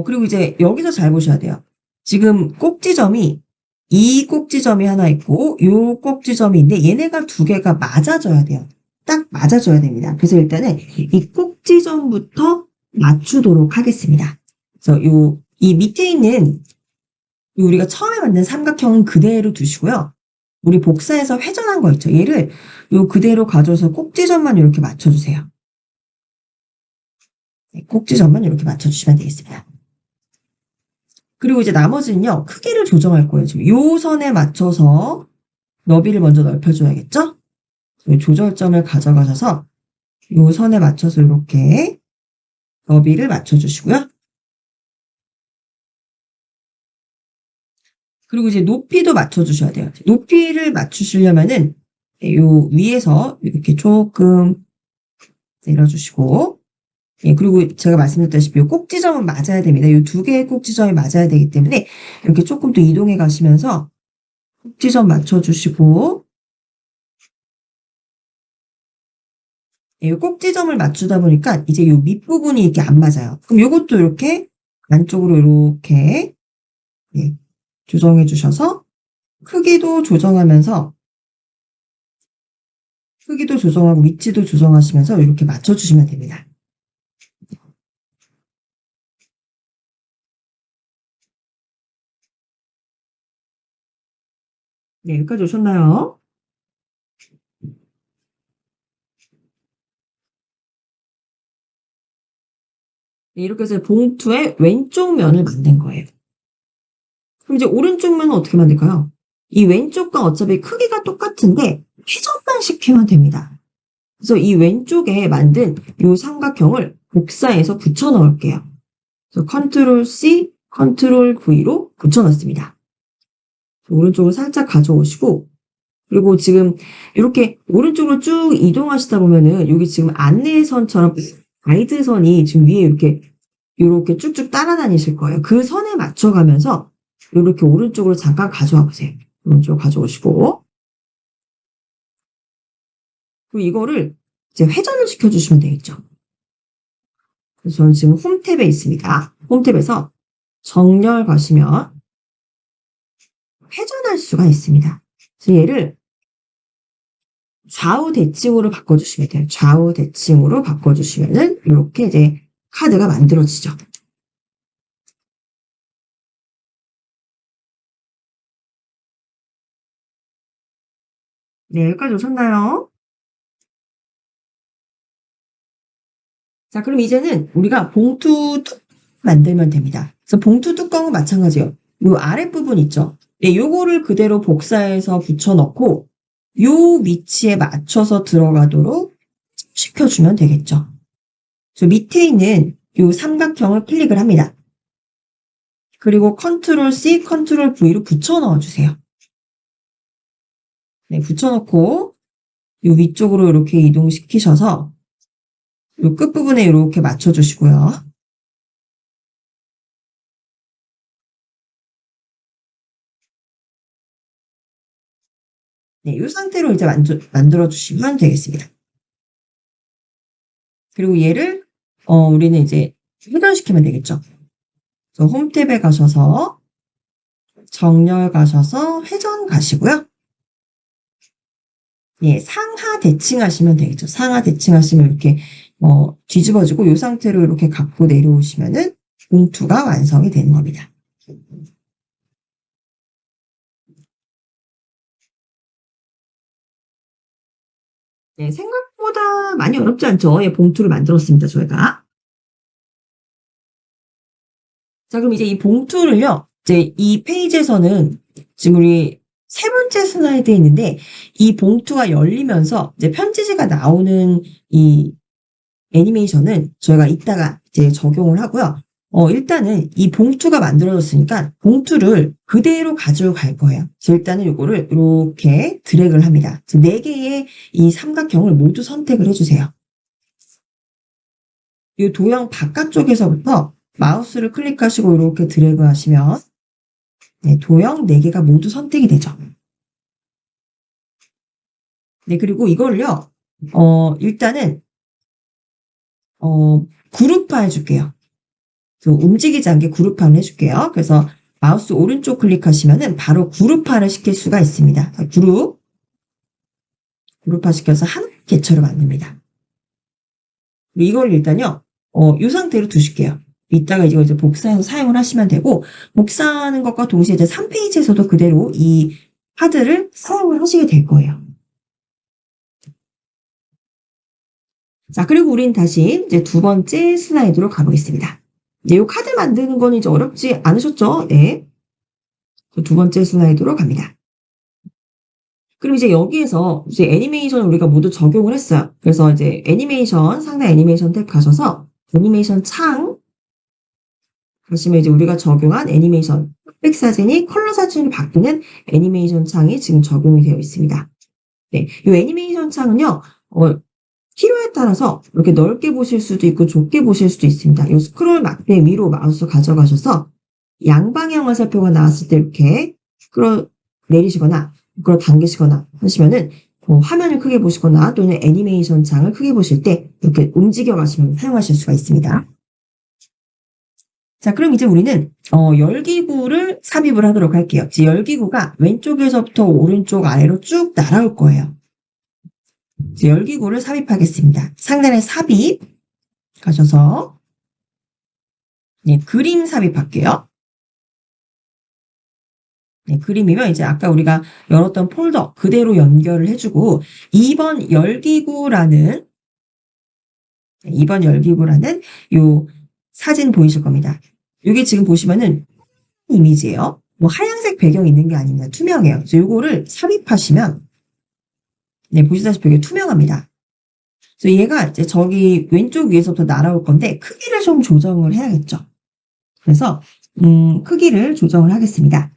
Speaker 1: 그리고 이제 여기서 잘 보셔야 돼요. 지금 꼭지점이 이 꼭지점이 하나 있고 요 꼭지점이 있는데 얘네가 두 개가 맞아져야 돼요. 딱 맞아줘야 됩니다. 그래서 일단은 이 꼭지점부터 맞추도록 하겠습니다. 그래서 이 밑에 있는 우리가 처음에 만든 삼각형은 그대로 두시고요. 우리 복사해서 회전한 거 있죠. 얘를 요 그대로 가져서 꼭지점만 이렇게 맞춰주세요. 네, 꼭지점만 이렇게 맞춰주시면 되겠습니다. 그리고 이제 나머지는요, 크기를 조정할 거예요. 지금 요 선에 맞춰서 너비를 먼저 넓혀줘야겠죠? 조절점을 가져가셔서 요 선에 맞춰서 이렇게 너비를 맞춰주시고요. 그리고 이제 높이도 맞춰주셔야 돼요. 높이를 맞추시려면은 요 위에서 이렇게 조금 내려주시고, 예, 그리고 제가 말씀드렸다시피 요 꼭지점은 맞아야 됩니다. 요 두 개의 꼭지점이 맞아야 되기 때문에 이렇게 조금 더 이동해 가시면서 꼭지점 맞춰주시고, 예, 요 꼭지점을 맞추다 보니까 이제 요 밑부분이 이렇게 안 맞아요. 그럼 요것도 이렇게 안쪽으로 이렇게 예, 조정해 주셔서 크기도 조정하면서 크기도 조정하고 위치도 조정하시면서 이렇게 맞춰주시면 됩니다. 네, 여기까지 오셨나요? 네, 이렇게 해서 봉투의 왼쪽 면을 만든 거예요. 그럼 이제 오른쪽 면은 어떻게 만들까요? 이 왼쪽과 어차피 크기가 똑같은데 회전만 시키면 됩니다. 그래서 이 왼쪽에 만든 이 삼각형을 복사해서 붙여 넣을게요. 그래서 컨트롤 C, 컨트롤 V로 붙여 넣습니다. 오른쪽으로 살짝 가져오시고, 그리고 지금 이렇게 오른쪽으로 쭉 이동하시다 보면은 여기 지금 안내선처럼 가이드선이 지금 위에 이렇게 쭉쭉 따라다니실 거예요. 그 선에 맞춰가면서 이렇게 오른쪽으로 잠깐 가져와 보세요. 오른쪽 가져오시고, 그리고 이거를 이제 회전을 시켜주시면 되겠죠. 그래서 저는 지금 홈탭에 있습니다. 홈탭에서 정렬 가시면 회전할 수가 있습니다. 그래서 얘를 좌우 대칭으로 바꿔주시면 돼요. 좌우 대칭으로 바꿔주시면은 이렇게 이제 카드가 만들어지죠. 네, 여기까지 오셨나요? 자, 그럼 이제는 우리가 봉투 뚜껑 만들면 됩니다. 그래서 봉투 뚜껑은 마찬가지예요. 요 아랫부분 있죠? 네, 요거를 그대로 복사해서 붙여넣고 요 위치에 맞춰서 들어가도록 시켜주면 되겠죠. 그래서 밑에 있는 요 삼각형을 클릭을 합니다. 그리고 컨트롤 C, 컨트롤 V로 붙여 넣어주세요. 네, 붙여놓고 요 위쪽으로 이렇게 이동시키셔서 요 끝부분에 이렇게 맞춰주시고요. 네, 이 상태로 이제 만들어주시면 되겠습니다. 그리고 얘를 우리는 이제 회전시키면 되겠죠. 그래서 홈 탭에 가셔서 정렬 가셔서 회전 가시고요. 예, 상하 대칭하시면 되겠죠. 상하 대칭하시면 이렇게 뒤집어지고 이 상태로 이렇게 갖고 내려오시면은 봉투가 완성이 되는 겁니다. 네, 생각보다 많이 어렵지 않죠? 예, 봉투를 만들었습니다, 저희가. 자, 그럼 이제 이 봉투를요, 이제 이 페이지에서는 지금 우리 세 번째 슬라이드에 있는데 이 봉투가 열리면서 이제 편지지가 나오는 이 애니메이션은 저희가 이따가 이제 적용을 하고요. 일단은 이 봉투가 만들어졌으니까 봉투를 그대로 가지고 갈 거예요. 그래서 일단은 요거를 이렇게 드래그를 합니다. 네 개의 이 삼각형을 모두 선택을 해주세요. 이 도형 바깥쪽에서부터 마우스를 클릭하시고 이렇게 드래그 하시면 네, 도형 4개가 모두 선택이 되죠. 네, 그리고 이걸요, 일단은, 그룹화 해줄게요. 움직이지 않게 그룹화를 해줄게요. 그래서 마우스 오른쪽 클릭하시면은 바로 그룹화를 시킬 수가 있습니다. 그룹화 시켜서 한 개처럼 만듭니다. 이걸 일단요, 이 상태로 두실게요. 이따가 이제 복사해서 사용을 하시면 되고, 복사하는 것과 동시에 이제 3페이지에서도 그대로 이 카드를 사용을 하시게 될 거예요. 자, 그리고 우린 다시 이제 두 번째 슬라이드로 가보겠습니다. 네, 이 카드 만드는 거는 이제 어렵지 않으셨죠? 네. 두 번째 슬라이드로 갑니다. 그럼 이제 여기에서 이제 애니메이션을 우리가 모두 적용을 했어요. 그래서 이제 애니메이션, 상단 애니메이션 탭 가셔서 애니메이션 창 가시면 이제 우리가 적용한 애니메이션, 흑백 사진이 컬러 사진으로 바뀌는 애니메이션 창이 지금 적용이 되어 있습니다. 네, 이 애니메이션 창은요, 필요에 따라서 이렇게 넓게 보실 수도 있고 좁게 보실 수도 있습니다. 이 스크롤 막대 위로 마우스 가져가셔서 양방향 화살표가 나왔을 때 이렇게 끌어내리시거나 끌어당기시거나 하시면은 화면을 크게 보시거나 또는 애니메이션 창을 크게 보실 때 이렇게 움직여 가시면 사용하실 수가 있습니다. 자, 그럼 이제 우리는 열기구를 삽입을 하도록 할게요. 이제 열기구가 왼쪽에서부터 오른쪽 아래로 쭉 날아올 거예요. 이제 열기구를 삽입하겠습니다. 상단에 삽입 가셔서 네, 그림 삽입할게요. 네, 그림이면 이제 아까 우리가 열었던 폴더 그대로 연결을 해주고 2번 열기구라는 요 사진 보이실 겁니다. 이게 지금 보시면은 이미지예요. 뭐 하얀색 배경 있는 게 아닙니다. 투명해요. 그래서 요거를 삽입하시면 네, 보시다시피 이게 투명합니다. 그래서 얘가 이제 저기 왼쪽 위에서부터 날아올 건데 크기를 좀 조정을 해야겠죠. 그래서 크기를 조정을 하겠습니다.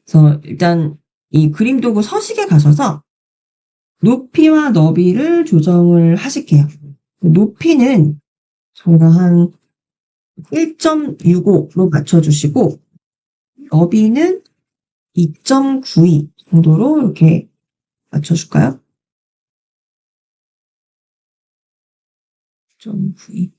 Speaker 1: 그래서 일단 이 그림 도구 서식에 가셔서 높이와 너비를 조정을 하실게요. 높이는 저희가 한 1.65로 맞춰주시고 너비는 2.92 정도로 이렇게 맞춰줄까요? 2.92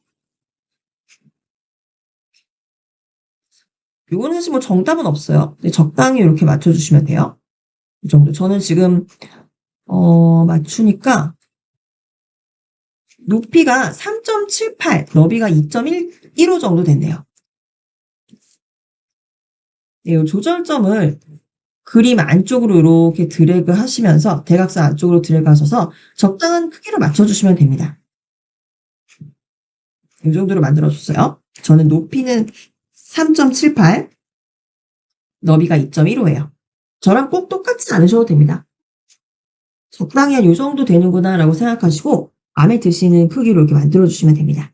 Speaker 1: 요거는 사실 뭐 정답은 없어요. 근데 적당히 이렇게 맞춰주시면 돼요. 이 정도. 저는 지금 맞추니까 높이가 3.78, 너비가 2.15 정도 됐네요. 네, 이 조절점을 그림 안쪽으로 이렇게 드래그 하시면서 대각선 안쪽으로 드래그 하셔서 적당한 크기로 맞춰주시면 됩니다. 이 정도로 만들어줬어요. 저는 높이는 3.78, 너비가 2.15예요. 저랑 꼭 똑같지 않으셔도 됩니다. 적당히 한 이 정도 되는구나 라고 생각하시고 마음에 드시는 크기로 이렇게 만들어주시면 됩니다.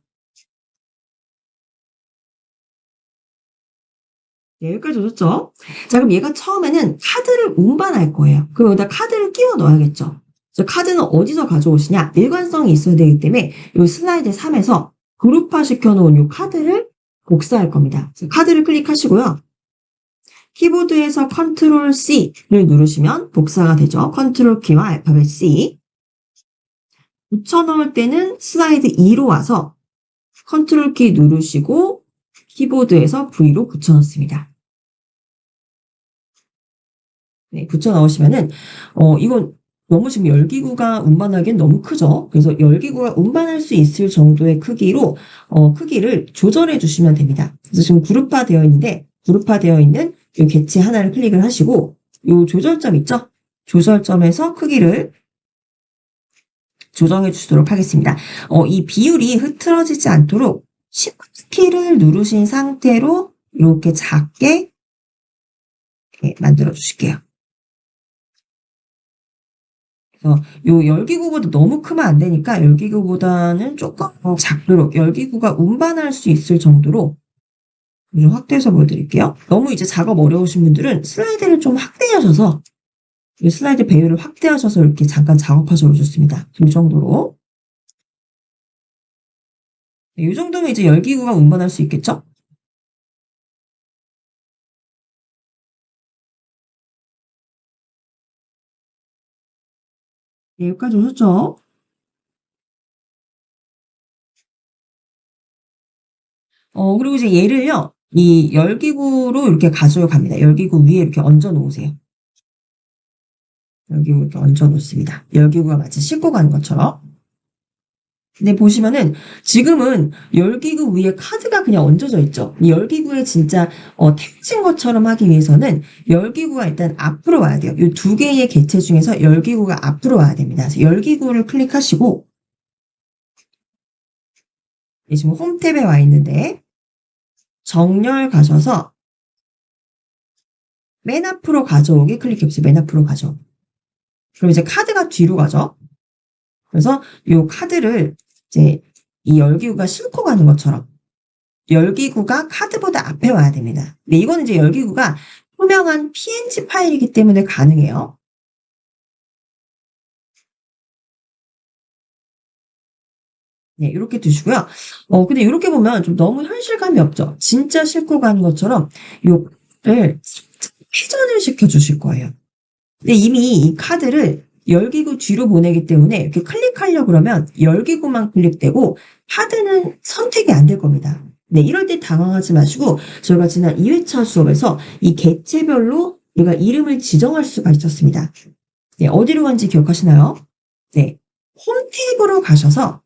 Speaker 1: 네, 여기까지 오셨죠? 자, 그럼 얘가 처음에는 카드를 운반할 거예요. 그럼 여기다 카드를 끼워 넣어야겠죠? 그래서 카드는 어디서 가져오시냐? 일관성이 있어야 되기 때문에 이 슬라이드 3에서 그룹화 시켜놓은 이 카드를 복사할 겁니다. 그래서 카드를 클릭하시고요. 키보드에서 컨트롤 C를 누르시면 복사가 되죠. 컨트롤 키와 알파벳 C. 붙여넣을 때는 슬라이드 2로 와서 컨트롤 키 누르시고 키보드에서 V로 붙여넣습니다. 네, 붙여 넣으시면은 이건 너무 지금 열기구가 운반하기엔 너무 크죠. 그래서 열기구가 운반할 수 있을 정도의 크기로 크기를 조절해 주시면 됩니다. 그래서 지금 그룹화 되어 있는데 그룹화 되어 있는 이 개체 하나를 클릭을 하시고 이 조절점 있죠? 조절점에서 크기를 조정해 주시도록 하겠습니다. 이 비율이 흐트러지지 않도록 Shift 키를 누르신 상태로 이렇게 작게 만들어 주실게요. 요 열기구보다 너무 크면 안 되니까 열기구보다는 조금 작도록 열기구가 운반할 수 있을 정도로 좀 확대해서 보여드릴게요. 너무 이제 작업 어려우신 분들은 슬라이드를 좀 확대하셔서 이 슬라이드 배율을 확대하셔서 이렇게 잠깐 작업하셔도 좋습니다. 이 정도로. 네, 이 정도면 이제 열기구가 운반할 수 있겠죠? 네, 여기까지 오셨죠? 그리고 이제 얘를요, 이 열기구로 이렇게 가져갑니다. 열기구 위에 이렇게 얹어 놓으세요. 열기구 이렇게 얹어 놓습니다. 열기구가 마치 싣고 가는 것처럼. 근데 보시면은 지금은 열기구 위에 카드가 그냥 얹어져 있죠. 이 열기구에 진짜 탭진 것처럼 하기 위해서는 열기구가 일단 앞으로 와야 돼요. 이 두 개의 개체 중에서 열기구가 앞으로 와야 됩니다. 그래서 열기구를 클릭하시고 지금 홈 탭에 와 있는데 정렬 가셔서 맨 앞으로 가져오기 클릭해보세요. 맨 앞으로 가져오기. 그럼 이제 카드가 뒤로 가죠. 그래서 이 카드를 이제 이 열기구가 싣고 가는 것처럼 열기구가 카드보다 앞에 와야 됩니다. 근데 이건 이제 열기구가 투명한 PNG 파일이기 때문에 가능해요. 네, 이렇게 두시고요. 근데 이렇게 보면 좀 너무 현실감이 없죠. 진짜 싣고 가는 것처럼 요를 회전을 시켜 주실 거예요. 근데 이미 이 카드를 열기구 뒤로 보내기 때문에 이렇게 클릭하려고 그러면 열기구만 클릭되고 카드는 선택이 안 될 겁니다. 네, 이럴 때 당황하지 마시고 저희가 지난 2회차 수업에서 이 개체별로 우리가 이름을 지정할 수가 있었습니다. 네, 어디로 간지 기억하시나요? 네, 홈 탭으로 가셔서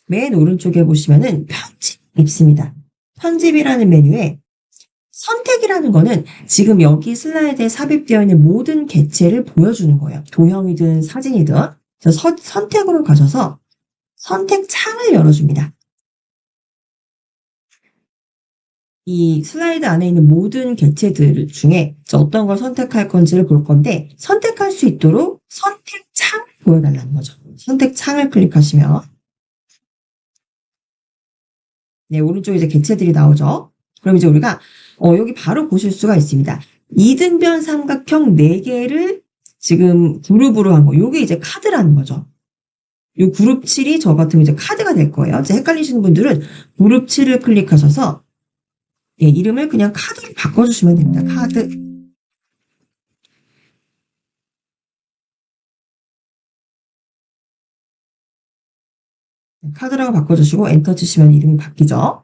Speaker 1: 맨 오른쪽에 보시면은 편집 있습니다. 편집이라는 메뉴에 선택이라는 거는 지금 여기 슬라이드에 삽입되어 있는 모든 개체를 보여주는 거예요. 도형이든 사진이든. 그래서 선택으로 가셔서 선택 창을 열어줍니다. 이 슬라이드 안에 있는 모든 개체들 중에 어떤 걸 선택할 건지를 볼 건데 선택할 수 있도록 선택창 보여달라는 거죠. 선택창을 클릭하시면 네, 오른쪽에 이제 개체들이 나오죠. 그럼 이제 우리가 여기 바로 보실 수가 있습니다. 이등변 삼각형 4개를 지금 그룹으로 한 거. 요게 이제 카드라는 거죠. 요 그룹 7이 저 같은 이제 카드가 될 거예요. 이제 헷갈리시는 분들은 그룹 7을 클릭하셔서 예, 이름을 그냥 카드로 바꿔주시면 됩니다. 카드. 카드라고 바꿔주시고 엔터 치시면 이름이 바뀌죠.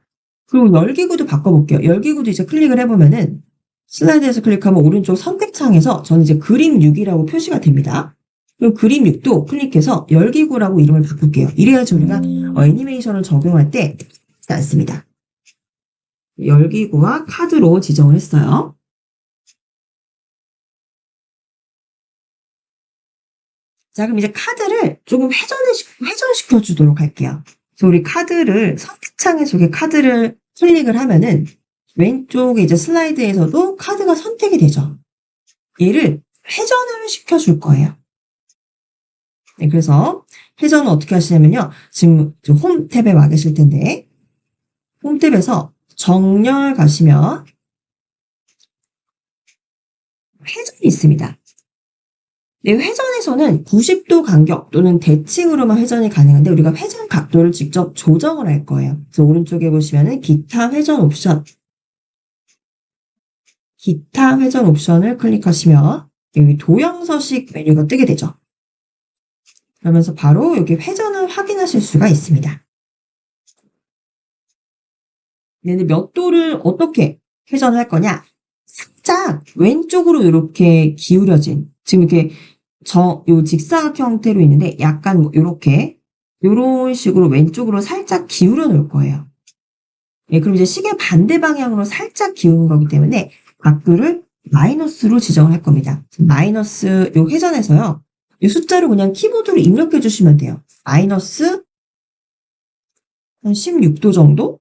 Speaker 1: 그리고 열기구도 바꿔볼게요. 열기구도 이제 클릭을 해보면은 슬라이드에서 클릭하면 오른쪽 선택창에서 저는 이제 그림 6이라고 표시가 됩니다. 그리고 그림 6도 클릭해서 열기구라고 이름을 바꿀게요. 이래야지 우리가 애니메이션을 적용할 때 않습니다. 열기구와 카드로 지정을 했어요. 자, 그럼 이제 카드를 조금 회전시켜 주도록 할게요. 그래서 우리 카드를 선택창에 저기 카드를 클릭을 하면은 왼쪽에 이제 슬라이드에서도 카드가 선택이 되죠. 얘를 회전을 시켜줄 거예요. 네, 그래서 회전은 어떻게 하시냐면요. 지금 홈 탭에 와 계실 텐데 홈 탭에서 정렬 가시면 회전이 있습니다. 네, 회전에서는 90도 간격 또는 대칭으로만 회전이 가능한데 우리가 회전 각도를 직접 조정을 할 거예요. 그래서 오른쪽에 보시면은 기타 회전 옵션을 클릭하시면 여기 도형서식 메뉴가 뜨게 되죠. 그러면서 바로 여기 회전을 확인하실 수가 있습니다. 근데 몇 도를 어떻게 회전을 할 거냐? 살짝 왼쪽으로 이렇게 기울여진, 지금 이렇게 요 직사각 형태로 있는데 약간 이렇게 요런 식으로 왼쪽으로 살짝 기울여 놓을 거예요. 예, 그럼 이제 시계 반대 방향으로 살짝 기우는 거기 때문에 각도를 마이너스로 지정을 할 겁니다. 마이너스 요 회전에서요. 이 숫자를 그냥 키보드로 입력해 주시면 돼요. 마이너스 한 16도 정도?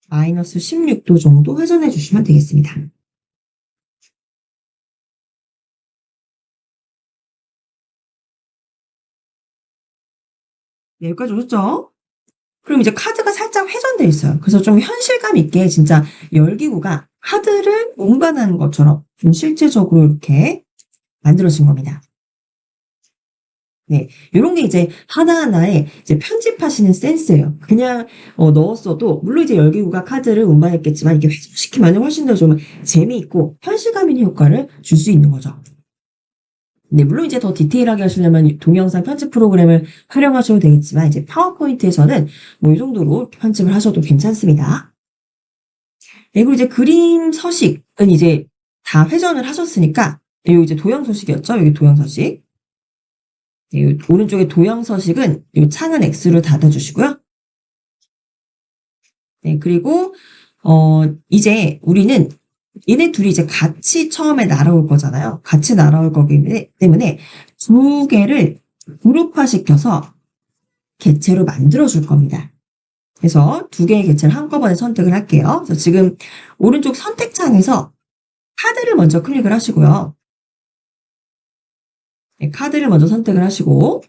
Speaker 1: 마이너스 16도 정도 회전해 주시면 되겠습니다. 네, 여기까지 오셨죠? 그럼 이제 카드가 살짝 회전돼 있어요. 그래서 좀 현실감 있게 진짜 열기구가 카드를 운반하는 것처럼 좀 실제적으로 이렇게 만들어진 겁니다. 네, 이런 게 이제 하나하나의 이제 편집하시는 센스예요. 그냥 넣었어도 물론 이제 열기구가 카드를 운반했겠지만 이게 회전시키면 훨씬 더 좀 재미있고 현실감 있는 효과를 줄 수 있는 거죠. 네, 물론 이제 더 디테일하게 하시려면 동영상 편집 프로그램을 활용하셔도 되겠지만 이제 파워포인트에서는 뭐 이 정도로 편집을 하셔도 괜찮습니다. 네, 그리고 이제 그림 서식은 이제 다 회전을 하셨으니까 요 이제 도형 서식이었죠? 여기 도형 서식. 네, 오른쪽에 도형 서식은 이 창은 X로 닫아주시고요. 네, 그리고 이제 우리는 얘네 둘이 이제 같이 처음에 날아올 거잖아요. 같이 날아올 거기 때문에 두 개를 그룹화 시켜서 객체로 만들어 줄 겁니다. 그래서 두 개의 객체를 한꺼번에 선택을 할게요. 그래서 지금 오른쪽 선택창에서 카드를 먼저 클릭을 하시고요. 네, 카드를 먼저 선택을 하시고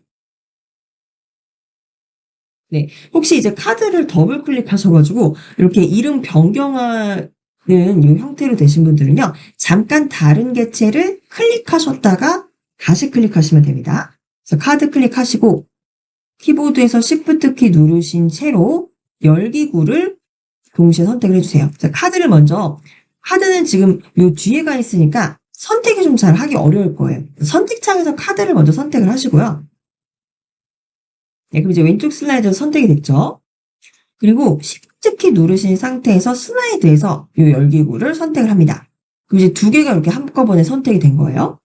Speaker 1: 네, 혹시 이제 카드를 더블 클릭하셔가지고 이렇게 이름 변경하는 이 형태로 되신 분들은요. 잠깐 다른 객체를 클릭하셨다가 다시 클릭하시면 됩니다. 그래서 카드 클릭하시고 키보드에서 Shift 키 누르신 채로 열기구를 동시에 선택을 해주세요. 자, 카드는 지금 요 뒤에 가 있으니까 선택이 좀 잘 하기 어려울 거예요. 선택창에서 카드를 먼저 선택을 하시고요. 네, 그럼 이제 왼쪽 슬라이드 선택이 됐죠? 그리고 Shift 키 누르신 상태에서 슬라이드에서 이 열기구를 선택을 합니다. 그럼 이제 두 개가 이렇게 한꺼번에 선택이 된 거예요.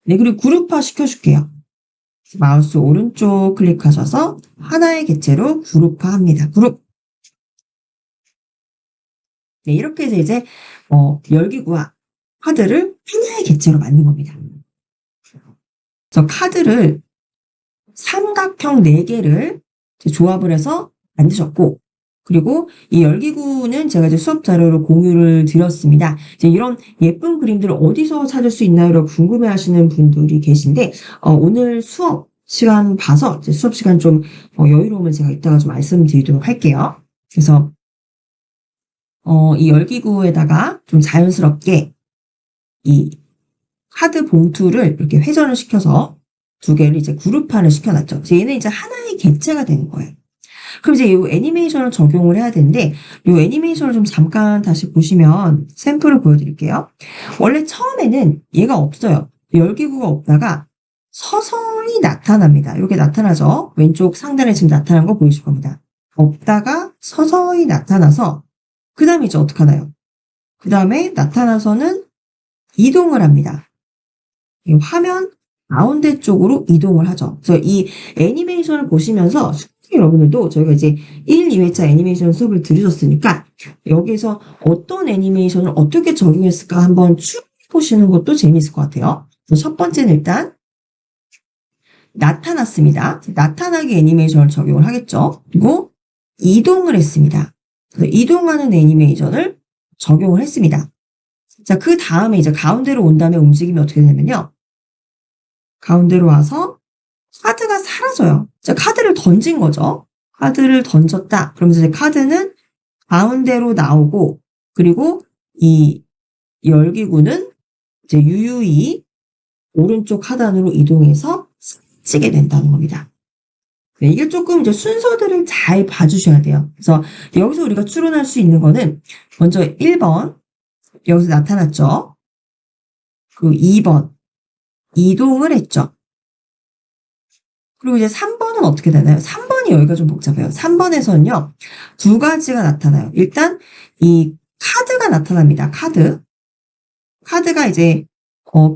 Speaker 1: 네, 그리고 그룹화 시켜줄게요. 마우스 오른쪽 클릭하셔서 하나의 객체로 그룹화합니다. 그룹. 네, 이렇게 해서 이제 열기구와 카드를 하나의 객체로 만든 겁니다. 그래서 카드를 삼각형 4개를 조합을 해서 만드셨고 그리고 이 열기구는 제가 이제 수업 자료로 공유를 드렸습니다. 이제 이런 예쁜 그림들을 어디서 찾을 수 있나요? 궁금해 하시는 분들이 계신데, 오늘 수업 시간 봐서 이제 수업 시간 좀 여유로우면 제가 이따가 좀 말씀드리도록 할게요. 그래서, 이 열기구에다가 좀 자연스럽게 이 카드 봉투를 이렇게 회전을 시켜서 두 개를 이제 그룹화를 시켜놨죠. 얘는 이제 하나의 객체가 되는 거예요. 그럼 이제 이 애니메이션을 적용을 해야 되는데 이 애니메이션을 좀 잠깐 다시 보시면 샘플을 보여드릴게요. 원래 처음에는 얘가 없어요. 열기구가 없다가 서서히 나타납니다. 이렇게 나타나죠. 왼쪽 상단에 지금 나타난 거 보이실 겁니다. 없다가 서서히 나타나서 그 다음에 이제 어떡하나요? 그 다음에 나타나서는 이동을 합니다. 이 화면 가운데 쪽으로 이동을 하죠. 그래서 이 애니메이션을 보시면서 여러분들도 저희가 이제 1, 2회차 애니메이션 수업을 들으셨으니까 여기서 어떤 애니메이션을 어떻게 적용했을까 한번 쭉 보시는 것도 재미있을 것 같아요. 그래서 첫 번째는 일단 나타났습니다. 나타나기 애니메이션을 적용을 하겠죠. 그리고 이동을 했습니다. 그래서 이동하는 애니메이션을 적용을 했습니다. 자, 그 다음에 이제 가운데로 온 다음에 움직임이 어떻게 되냐면요. 가운데로 와서 카드가 사라져요. 자, 카드를 던진 거죠. 카드를 던졌다. 그러면서 이제 카드는 가운데로 나오고, 그리고 이 열기구는 이제 유유히 오른쪽 하단으로 이동해서 쓰게 된다는 겁니다. 네, 이게 조금 이제 순서들을 잘 봐주셔야 돼요. 그래서 여기서 우리가 추론할 수 있는 거는 먼저 1번, 여기서 나타났죠. 그 2번, 이동을 했죠. 그리고 이제 3번은 어떻게 되나요? 3번이 여기가 좀 복잡해요. 3번에서는요, 두 가지가 나타나요. 일단, 이 카드가 나타납니다. 카드가 이제,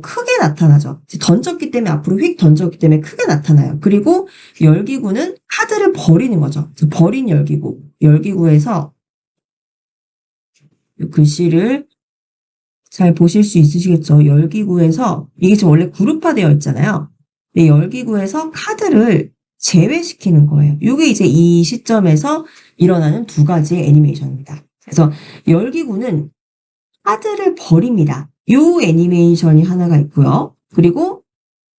Speaker 1: 크게 나타나죠. 던졌기 때문에 앞으로 휙 던졌기 때문에 크게 나타나요. 그리고 열기구는 카드를 버리는 거죠. 버린 열기구. 열기구에서 글씨를 잘 보실 수 있으시겠죠? 열기구에서, 이게 지금 원래 그룹화되어 있잖아요. 네, 열기구에서 카드를 제외시키는 거예요. 이게 이제 이 시점에서 일어나는 두 가지의 애니메이션입니다. 그래서 열기구는 카드를 버립니다. 이 애니메이션이 하나가 있고요. 그리고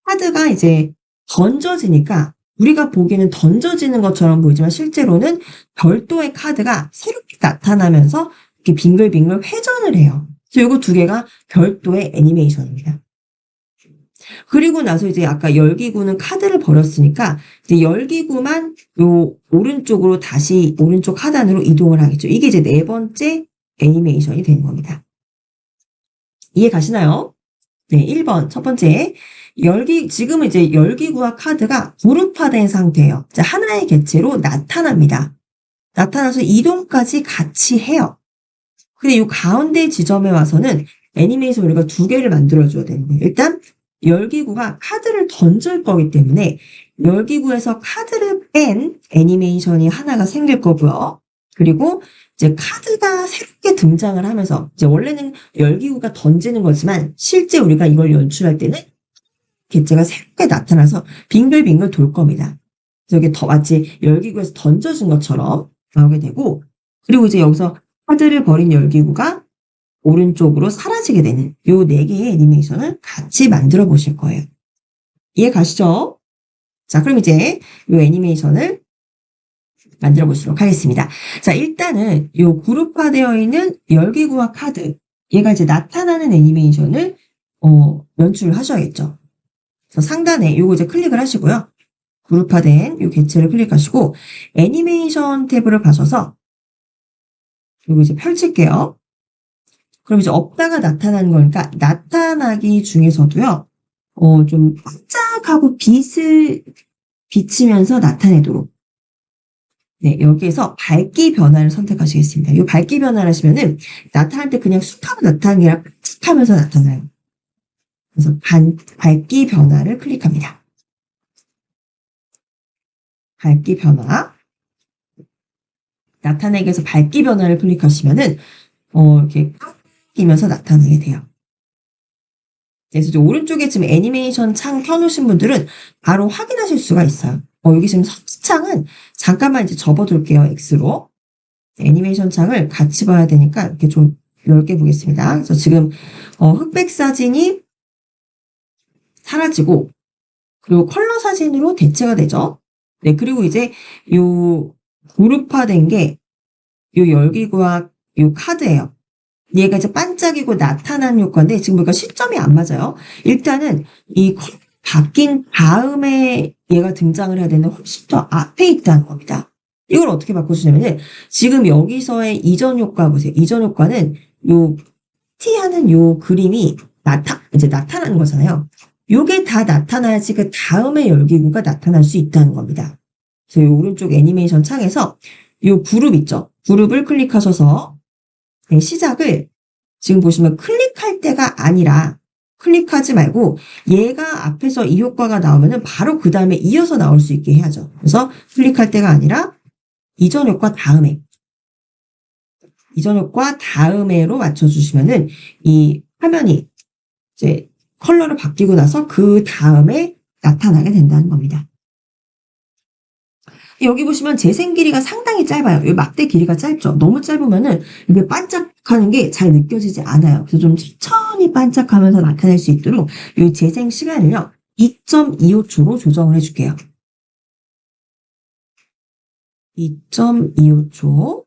Speaker 1: 카드가 이제 던져지니까 우리가 보기에는 던져지는 것처럼 보이지만 실제로는 별도의 카드가 새롭게 나타나면서 이렇게 빙글빙글 회전을 해요. 그래서 이거 두 개가 별도의 애니메이션입니다. 그리고 나서 이제 아까 열기구는 카드를 버렸으니까 이제 열기구만 요 오른쪽으로 다시 오른쪽 하단으로 이동을 하겠죠. 이게 이제 네 번째 애니메이션이 되는 겁니다. 이해 가시나요? 네, 1번 첫 번째. 지금은 이제 열기구와 카드가 그룹화된 상태예요. 자, 하나의 객체로 나타납니다. 나타나서 이동까지 같이 해요. 근데 이 가운데 지점에 와서는 애니메이션 우리가 두 개를 만들어줘야 되는 거예요. 일단 열기구가 카드를 던질 거기 때문에 열기구에서 카드를 뺀 애니메이션이 하나가 생길 거고요. 그리고 이제 카드가 새롭게 등장을 하면서 이제 원래는 열기구가 던지는 거지만 실제 우리가 이걸 연출할 때는 객체가 새롭게 나타나서 빙글빙글 돌 겁니다. 그래서 이게 더 마치 열기구에서 던져준 것처럼 나오게 되고, 그리고 이제 여기서 카드를 버린 열기구가 오른쪽으로 사라지게 되는 요 네 개의 애니메이션을 같이 만들어 보실 거예요. 이해 가시죠? 자, 그럼 이제 요 애니메이션을 만들어 보도록 하겠습니다. 자, 일단은 요 그룹화되어 있는 열기구와 카드, 얘가 이제 나타나는 애니메이션을 연출을 하셔야겠죠. 그래서 상단에 요거 이제 클릭을 하시고요. 그룹화된 요 객체를 클릭하시고 애니메이션 탭으로 가셔서 요거 이제 펼칠게요. 그럼 이제 없다가 나타나는 거니까 나타나기 중에서도요. 좀 반짝하고 빛을 비치면서 나타내도록. 네, 여기에서 밝기 변화를 선택하시겠습니다. 이 밝기 변화를 하시면은 나타날 때 그냥 쑥 하고 나타나는 게 아니라 반짝하면서 나타나요. 그래서 밝기 변화를 클릭합니다. 밝기 변화. 나타내기 위해서 밝기 변화를 클릭하시면은 이렇게 깜짝이면서 나타나게 돼요. 그래서 이제 오른쪽에 지금 애니메이션 창 켜놓으신 분들은 바로 확인하실 수가 있어요. 여기 지금 선지창은 잠깐만 이제 접어둘게요. X로. 애니메이션 창을 같이 봐야 되니까 이렇게 좀 넓게 보겠습니다. 그래서 지금 흑백 사진이 사라지고 그리고 컬러 사진으로 대체가 되죠. 네, 그리고 이제 요 그룹화된 게 요 열기구와 요 카드예요. 얘가 이제 반짝이고 나타난 효과인데 지금 보니까 시점이 안 맞아요. 일단은 이 바뀐 다음에 얘가 등장을 해야 되는 훨씬 더 앞에 있다는 겁니다. 이걸 어떻게 바꿔주냐면은 지금 여기서의 이전 효과 보세요. 이전 효과는 요 T하는 요 그림이 이제 나타나는 거잖아요. 요게 다 나타나야지 그 다음에 열기구가 나타날 수 있다는 겁니다. 그래서 요 오른쪽 애니메이션 창에서 요 그룹 있죠? 그룹을 클릭하셔서 네, 시작을 지금 보시면 클릭할 때가 아니라 클릭하지 말고 얘가 앞에서 이 효과가 나오면은 바로 그 다음에 이어서 나올 수 있게 해야죠. 그래서 클릭할 때가 아니라 이전 효과 다음에로 맞춰주시면은 이 화면이 이제 컬러를 바뀌고 나서 그 다음에 나타나게 된다는 겁니다. 여기 보시면 재생 길이가 상당히 짧아요. 이 막대 길이가 짧죠. 너무 짧으면은 이게 반짝하는 게 잘 느껴지지 않아요. 그래서 좀 천천히 반짝하면서 나타낼 수 있도록 이 재생 시간을요 2.25초로 조정을 해줄게요. 2.25초.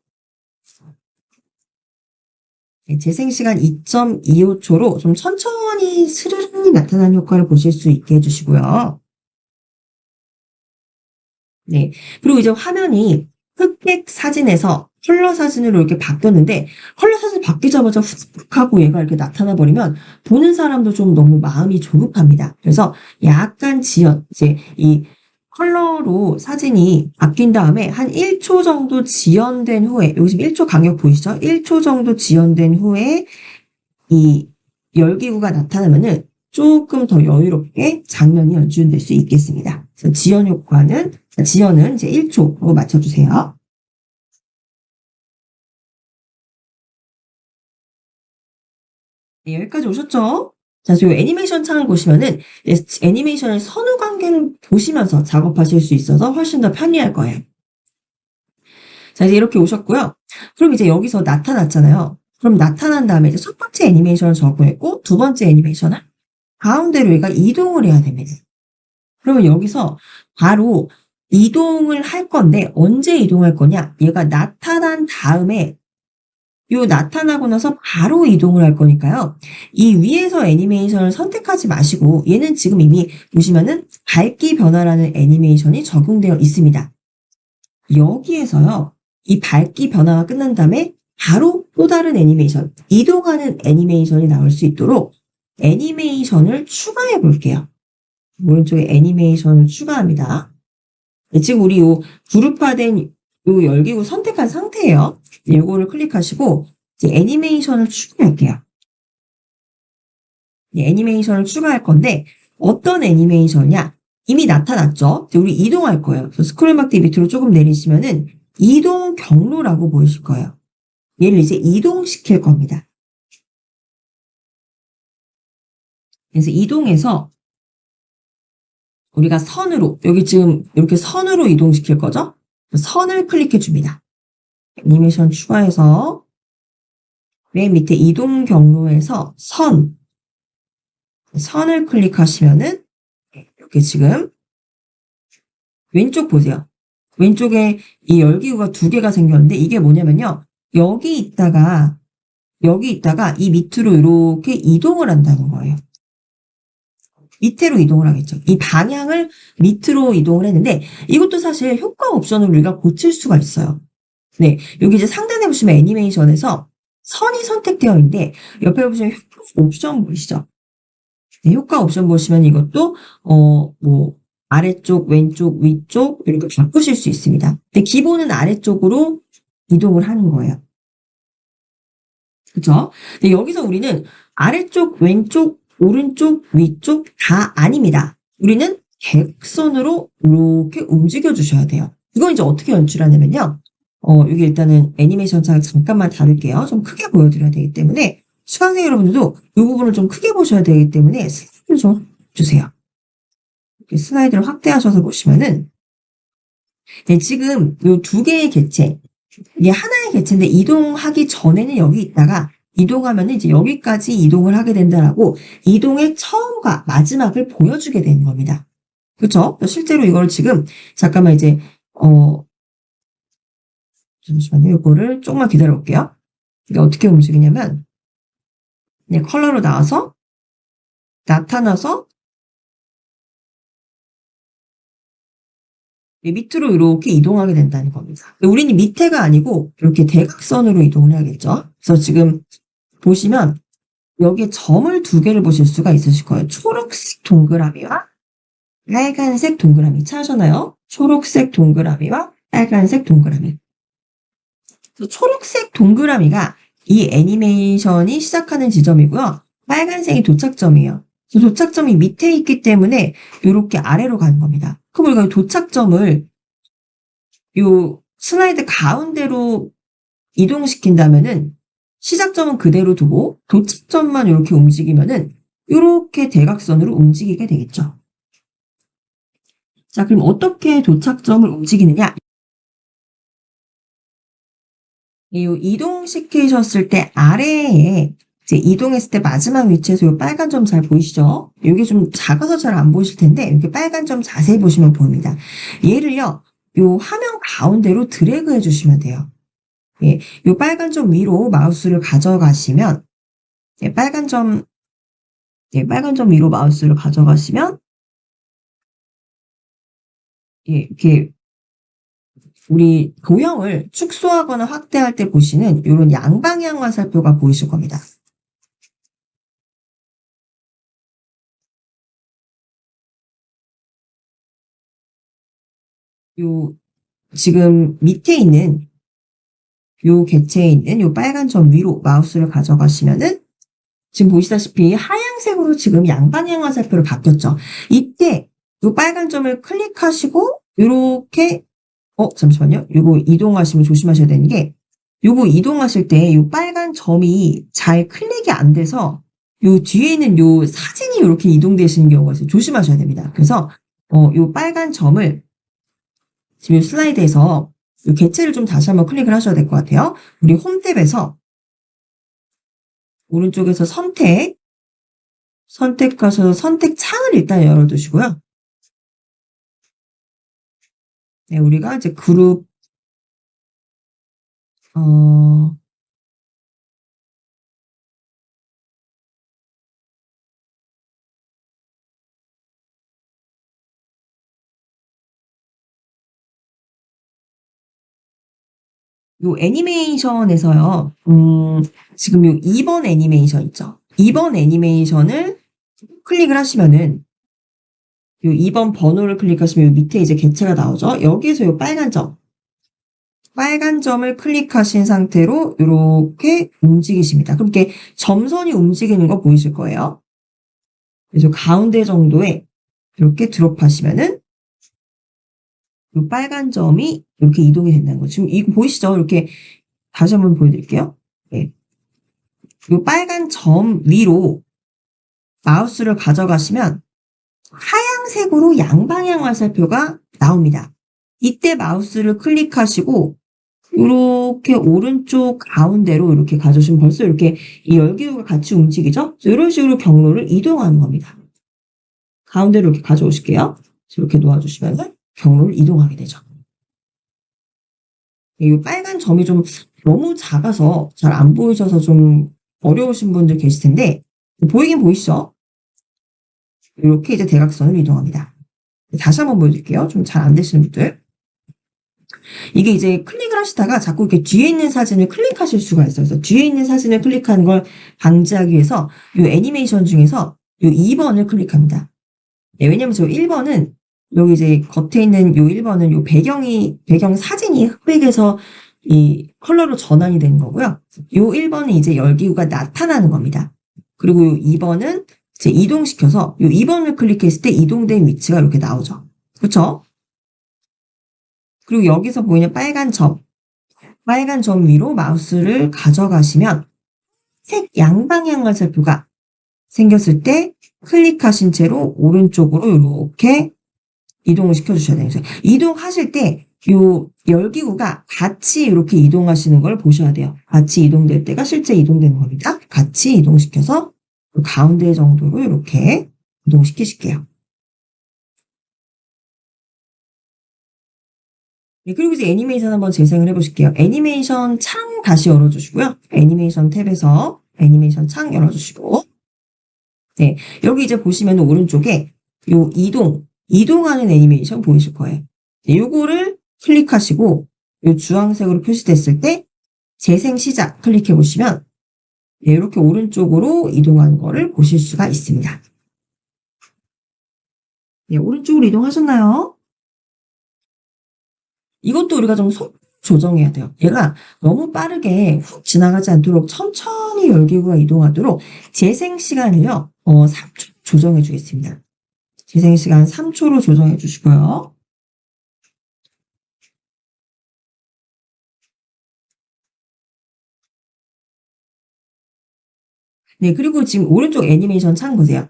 Speaker 1: 재생 시간 2.25초로 좀 천천히 스르르 나타나는 효과를 보실 수 있게 해주시고요. 네. 그리고 이제 화면이 흑백 사진에서 컬러 사진으로 이렇게 바뀌었는데 컬러 사진 바뀌자마자 훅 하고 얘가 이렇게 나타나 버리면 보는 사람도 좀 너무 마음이 조급합니다. 그래서 약간 이제 이 컬러로 사진이 바뀐 다음에 한 1초 정도 지연된 후에 여기 지금 1초 간격 보이시죠? 1초 정도 지연된 후에 이 열기구가 나타나면은 조금 더 여유롭게 장면이 연출될 수 있겠습니다. 그래서 지연은 이제 1초로 맞춰주세요. 네, 여기까지 오셨죠? 자, 저 애니메이션 창을 보시면은 애니메이션의 선후 관계를 보시면서 작업하실 수 있어서 훨씬 더 편리할 거예요. 자, 이제 이렇게 오셨고요. 그럼 이제 여기서 나타났잖아요. 그럼 나타난 다음에 이제 첫 번째 애니메이션을 적어했고 두 번째 애니메이션을 가운데로 얘가 이동을 해야 됩니다. 그러면 여기서 바로 이동을 할 건데 언제 이동할 거냐? 얘가 나타난 다음에 나타나고 나서 바로 이동을 할 거니까요. 이 위에서 애니메이션을 선택하지 마시고 얘는 지금 이미 보시면은 밝기 변화라는 애니메이션이 적용되어 있습니다. 여기에서요. 이 밝기 변화가 끝난 다음에 바로 또 다른 애니메이션, 이동하는 애니메이션이 나올 수 있도록 애니메이션을 추가해 볼게요. 오른쪽에 애니메이션을 추가합니다. 네, 지금 우리 그룹화된 열기구 선택한 상태예요. 이거를 클릭하시고 이제 애니메이션을 추가할게요. 네, 애니메이션을 추가할 건데 어떤 애니메이션이냐? 이미 나타났죠? 우리 이동할 거예요. 그래서 스크롤 막대 밑으로 조금 내리시면은 이동 경로라고 보이실 거예요. 얘를 이제 이동시킬 겁니다. 그래서 이동해서 우리가 선으로 여기 지금 이렇게 선으로 이동시킬 거죠? 선을 클릭해 줍니다. 애니메이션 추가해서 맨 밑에 이동 경로에서 선을 클릭하시면은 이렇게 지금 왼쪽 보세요. 왼쪽에 이 열기구가 두 개가 생겼는데 이게 뭐냐면요. 여기 있다가 이 밑으로 이렇게 이동을 한다는 거예요. 밑으로 이동을 하겠죠. 이 방향을 밑으로 이동을 했는데 이것도 사실 효과 옵션을 우리가 고칠 수가 있어요. 네, 여기 이제 상단에 보시면 애니메이션에서 선이 선택되어 있는데 옆에 보시면 효과 옵션 보이시죠? 네, 효과 옵션 보시면 이것도 뭐 아래쪽, 왼쪽, 위쪽 이렇게 바꾸실 수 있습니다. 근데 기본은 아래쪽으로 이동을 하는 거예요. 그죠? 근데 여기서 우리는 아래쪽, 왼쪽, 오른쪽, 위쪽 다 아닙니다. 우리는 대각선으로 이렇게 움직여 주셔야 돼요. 이건 이제 어떻게 연출하냐면요. 여기 일단은 애니메이션 창 잠깐만 다룰게요. 좀 크게 보여드려야 되기 때문에 수강생 여러분들도 이 부분을 좀 크게 보셔야 되기 때문에 슬라이드를 좀 주세요. 이렇게 슬라이드를 확대하셔서 보시면은 네, 지금 이 두 개의 객체 이게 하나의 객체인데 이동하기 전에는 여기 있다가 이동하면은 이제 여기까지 이동을 하게 된다라고 이동의 처음과 마지막을 보여주게 되는 겁니다. 그렇죠? 실제로 이걸 지금 잠깐만 이제 잠시만요. 이거를 조금만 기다려 볼게요. 이게 어떻게 움직이냐면 네, 컬러로 나타나서 밑으로 이렇게 이동하게 된다는 겁니다. 우리는 밑에가 아니고 이렇게 대각선으로 이동을 해야겠죠. 그래서 지금 보시면 여기에 점을 두 개를 보실 수가 있으실 거예요. 초록색 동그라미와 빨간색 동그라미 찾으셨나요? 초록색 동그라미와 빨간색 동그라미. 초록색 동그라미가 이 애니메이션이 시작하는 지점이고요. 빨간색이 도착점이에요. 도착점이 밑에 있기 때문에 이렇게 아래로 가는 겁니다. 그럼 우리가 도착점을 요 슬라이드 가운데로 이동시킨다면은 시작점은 그대로 두고 도착점만 이렇게 움직이면은 이렇게 대각선으로 움직이게 되겠죠. 자, 그럼 어떻게 도착점을 움직이느냐? 이 이동시키셨을 때 아래에 이제 이동했을 때 마지막 위치에서 이 빨간 점 잘 보이시죠? 이게 좀 작아서 잘 안 보이실 텐데 이렇게 빨간 점 자세히 보시면 보입니다. 얘를요, 요 화면 가운데로 드래그 해주시면 돼요. 예, 요 빨간 점 위로 마우스를 가져가시면 예, 빨간 점 위로 마우스를 가져가시면 예, 이렇게 우리 도형을 축소하거나 확대할 때 보시는 이런 양방향 화살표가 보이실 겁니다. 요 지금 밑에 있는 요 객체에 있는 요 빨간 점 위로 마우스를 가져가시면은 지금 보시다시피 하얀색으로 지금 양방향 화살표로 바뀌었죠. 이때 요 빨간 점을 클릭하시고 요렇게 잠시만요. 요거 이동하시면 조심하셔야 되는 게 요거 이동하실 때 요 빨간 점이 잘 클릭이 안 돼서 요 뒤에 있는 요 사진이 요렇게 이동되시는 경우가 있어요. 조심하셔야 됩니다. 그래서 요 빨간 점을 지금 슬라이드에서 이 개체를 좀 다시 한번 클릭을 하셔야 될 것 같아요. 우리 홈 탭에서 오른쪽에서 선택하셔서 선택 창을 일단 열어두시고요. 네, 우리가 이제 그룹 어, 요 애니메이션에서요. 지금 요 2번 애니메이션 있죠. 2번 애니메이션을 클릭을 하시면은 요 2번 번호를 클릭하시면 요 밑에 이제 객체가 나오죠. 여기에서 요 빨간 점을 클릭하신 상태로 이렇게 움직이십니다. 그럼 이렇게 점선이 움직이는 거 보이실 거예요. 그래서 가운데 정도에 이렇게 드롭하시면은 이 빨간 점이 이렇게 이동이 된다는 거죠. 지금 이거 보이시죠? 이렇게 다시 한번 보여드릴게요. 네. 이 빨간 점 위로 마우스를 가져가시면 하얀색으로 양방향 화살표가 나옵니다. 이때 마우스를 클릭하시고 이렇게 오른쪽 가운데로 이렇게 가져오시면 벌써 이렇게 이 열기구가 같이 움직이죠? 이런 식으로 경로를 이동하는 겁니다. 가운데로 이렇게 가져오실게요. 이렇게 놓아주시면 경로를 이동하게 되죠. 이 빨간 점이 좀 너무 작아서 잘 안 보이셔서 좀 어려우신 분들 계실 텐데 보이긴 보이시죠? 이렇게 이제 대각선으로 이동합니다. 다시 한번 보여드릴게요. 좀 잘 안 되시는 분들. 이게 이제 클릭을 하시다가 자꾸 이렇게 뒤에 있는 사진을 클릭하실 수가 있어요. 그래서 뒤에 있는 사진을 클릭하는 걸 방지하기 위해서 이 애니메이션 중에서 이 2번을 클릭합니다. 네, 왜냐면 저 1번은 여기 이제 겉에 있는 요 1번은 요 배경 사진이 흑백에서 이 컬러로 전환이 되는 거고요. 요 1번은 이제 열기구가 나타나는 겁니다. 그리고 요 2번은 이제 이동시켜서 요 2번을 클릭했을 때 이동된 위치가 이렇게 나오죠. 그렇죠? 그리고 여기서 보이는 빨간 점 위로 마우스를 가져가시면 색 양방향 화살표가 생겼을 때 클릭하신 채로 오른쪽으로 이렇게 이동을 시켜주셔야 돼요. 이동하실 때 요 열기구가 같이 이렇게 이동하시는 걸 보셔야 돼요. 같이 이동될 때가 실제 이동되는 겁니다. 같이 이동시켜서 가운데 정도로 이렇게 이동시키실게요. 네, 그리고 이제 애니메이션 한번 재생을 해보실게요. 애니메이션 창 다시 열어주시고요. 애니메이션 탭에서 애니메이션 창 열어주시고 네, 여기 이제 보시면 오른쪽에 요 이동하는 애니메이션 보이실 거예요. 네, 요거를 클릭하시고 요 주황색으로 표시됐을 때 재생 시작 클릭해 보시면 네, 이렇게 오른쪽으로 이동하는 거를 보실 수가 있습니다. 네, 오른쪽으로 이동하셨나요? 이것도 우리가 좀 조정해야 돼요. 얘가 너무 빠르게 훅 지나가지 않도록 천천히 열기구가 이동하도록 재생 시간을요, 3초 조정해 주겠습니다. 재생 시간 3초로 조정해 주시고요. 네, 그리고 지금 오른쪽 애니메이션 창 보세요.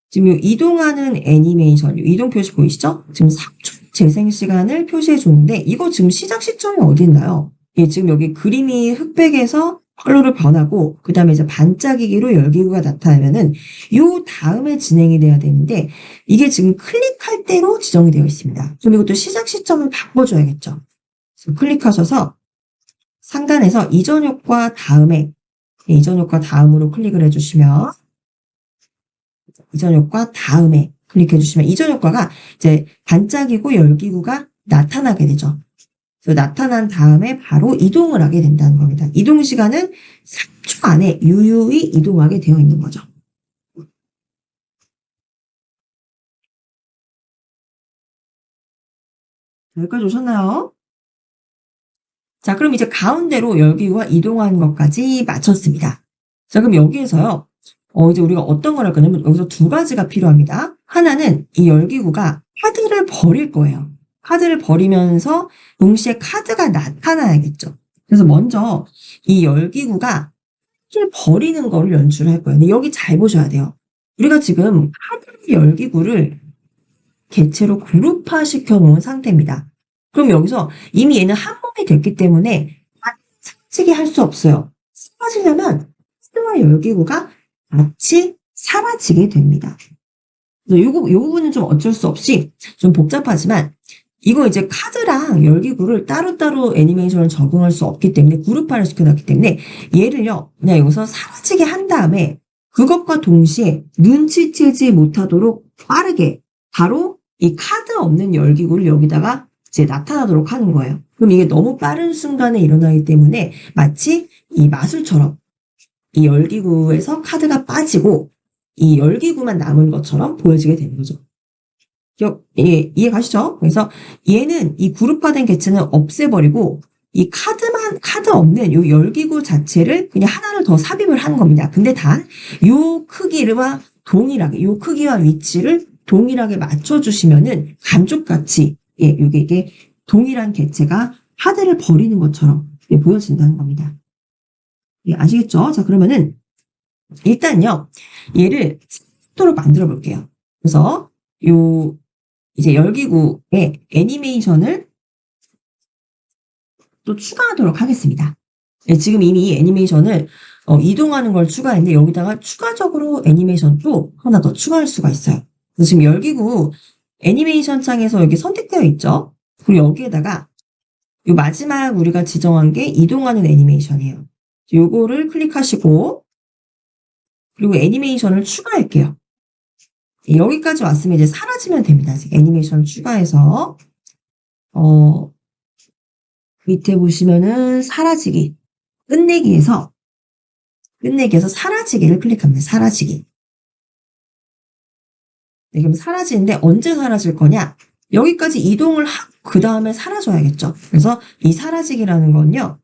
Speaker 1: 지금 요 이동하는 애니메이션, 요 이동 표시 보이시죠? 지금 3초 재생 시간을 표시해 줬는데, 이거 지금 시작 시점이 어디 있나요? 예, 지금 여기 그림이 흑백에서 컬러로 변하고, 그 다음에 이제 반짝이기로 열기구가 나타나면은, 요 다음에 진행이 돼야 되는데, 이게 지금 클릭할 대로 지정이 되어 있습니다. 그럼 이것도 시작 시점을 바꿔줘야겠죠? 그래서 클릭하셔서 상단에서 이전 효과 다음에, 예, 이전 효과 다음으로 클릭을 해주시면, 이전 효과 다음에 클릭해 주시면 이전 효과가 이제 반짝이고 열기구가 나타나게 되죠. 그래서 나타난 다음에 바로 이동을 하게 된다는 겁니다. 이동 시간은 3초 안에 유유히 이동하게 되어 있는 거죠. 여기까지 오셨나요? 자, 그럼 이제 가운데로 열기구가 이동하는 것까지 마쳤습니다. 자, 그럼 여기에서요. 이제 우리가 어떤 걸 할 거냐면 여기서 두 가지가 필요합니다. 하나는 이 열기구가 카드를 버릴 거예요. 카드를 버리면서 동시에 카드가 나타나야겠죠. 그래서 먼저 이 열기구가 카드를 버리는 거를 연출을 할 거예요. 근데 여기 잘 보셔야 돼요. 우리가 지금 카드 열기구를 개체로 그룹화 시켜 놓은 상태입니다. 그럼 여기서 이미 얘는 한 몸이 됐기 때문에 사라지게 할 수 없어요. 사라지려면 카드와 열기구가 같이 사라지게 됩니다. 그래서 요 부분은 좀 어쩔 수 없이 좀 복잡하지만 이거 이제 카드랑 열기구를 따로따로 애니메이션을 적응할 수 없기 때문에 그룹화를 시켜놨기 때문에 얘를요 그냥 여기서 사라지게 한 다음에 그것과 동시에 눈치채지 못하도록 빠르게 바로 이 카드 없는 열기구를 여기다가 이제 나타나도록 하는 거예요. 그럼 이게 너무 빠른 순간에 일어나기 때문에 마치 이 마술처럼 이 열기구에서 카드가 빠지고 이 열기구만 남은 것처럼 보여지게 되는 거죠. 이해 가시죠? 그래서 얘는 이 그룹화된 개체는 없애버리고 이 카드 없는 이 열기구 자체를 그냥 하나를 더 삽입을 하는 겁니다. 근데 단 요 크기와 동일하게 요 크기와 위치를 동일하게 맞춰주시면은 감쪽같이 이게 동일한 개체가 카드를 버리는 것처럼 보여진다는 겁니다. 아시겠죠? 자, 그러면은 일단요 얘를 스토로 만들어 볼게요. 그래서 요 이제 열기구에 애니메이션을 또 추가하도록 하겠습니다. 네, 지금 이미 애니메이션을 이동하는 걸 추가했는데 여기다가 추가적으로 애니메이션 또 하나 더 추가할 수가 있어요. 그래서 지금 열기구 애니메이션 창에서 여기 선택되어 있죠. 그리고 여기에다가 요 마지막 우리가 지정한 게 이동하는 애니메이션이에요. 요거를 클릭하시고 그리고 애니메이션을 추가할게요. 여기까지 왔으면 이제 사라지면 됩니다. 애니메이션 추가해서 밑에 보시면은 사라지기 끝내기에서 사라지기를 클릭합니다. 사라지기. 네, 그럼 사라지는데 언제 사라질 거냐? 여기까지 이동을 하고 그 다음에 사라져야겠죠. 그래서 이 사라지기라는 건요.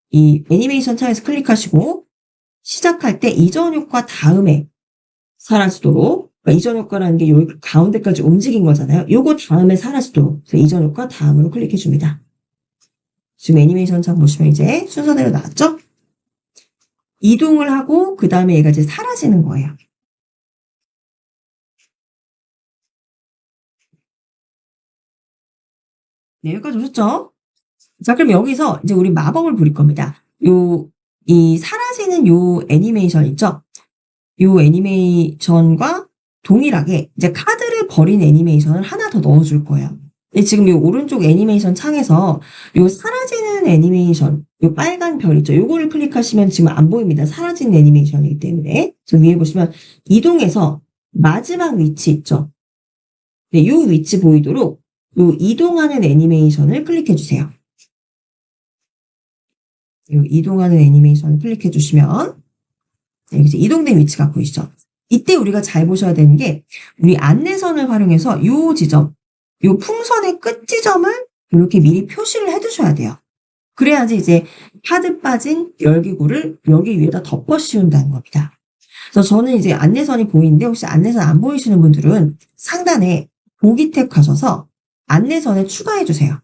Speaker 1: 이 애니메이션 창에서 클릭하시고 시작할 때 이전 효과 다음에 사라지도록 그러니까 이전 효과라는 게 여기 가운데까지 움직인 거잖아요. 요거 다음에 사라지도록 그래서 이전 효과 다음으로 클릭해 줍니다. 지금 애니메이션 창 보시면 이제 순서대로 나왔죠? 이동을 하고 그 다음에 얘가 이제 사라지는 거예요. 네, 여기까지 오셨죠? 자, 그럼 여기서 이제 우리 마법을 부릴 겁니다. 이 사라지는 요 애니메이션 있죠? 요 애니메이션과 동일하게 이제 카드를 버린 애니메이션을 하나 더 넣어줄 거예요. 지금 요 오른쪽 애니메이션 창에서 요 사라지는 애니메이션, 요 빨간 별 있죠? 요거를 클릭하시면 지금 안 보입니다. 사라진 애니메이션이기 때문에. 저 위에 보시면 이동해서 마지막 위치 있죠? 네, 요 위치 보이도록 요 이동하는 애니메이션을 클릭해 주세요. 요 이동하는 애니메이션을 클릭해 주시면 이제 이동된 위치가 보이시죠? 이때 우리가 잘 보셔야 되는 게 우리 안내선을 활용해서 요 지점, 요 풍선의 끝 지점을 이렇게 미리 표시를 해두셔야 돼요. 그래야지 이제 카드 빠진 열기구를 여기 위에다 덮어 씌운다는 겁니다. 그래서 저는 이제 안내선이 보이는데 혹시 안내선 안 보이시는 분들은 상단에 보기 탭 가셔서 안내선에 추가해 주세요.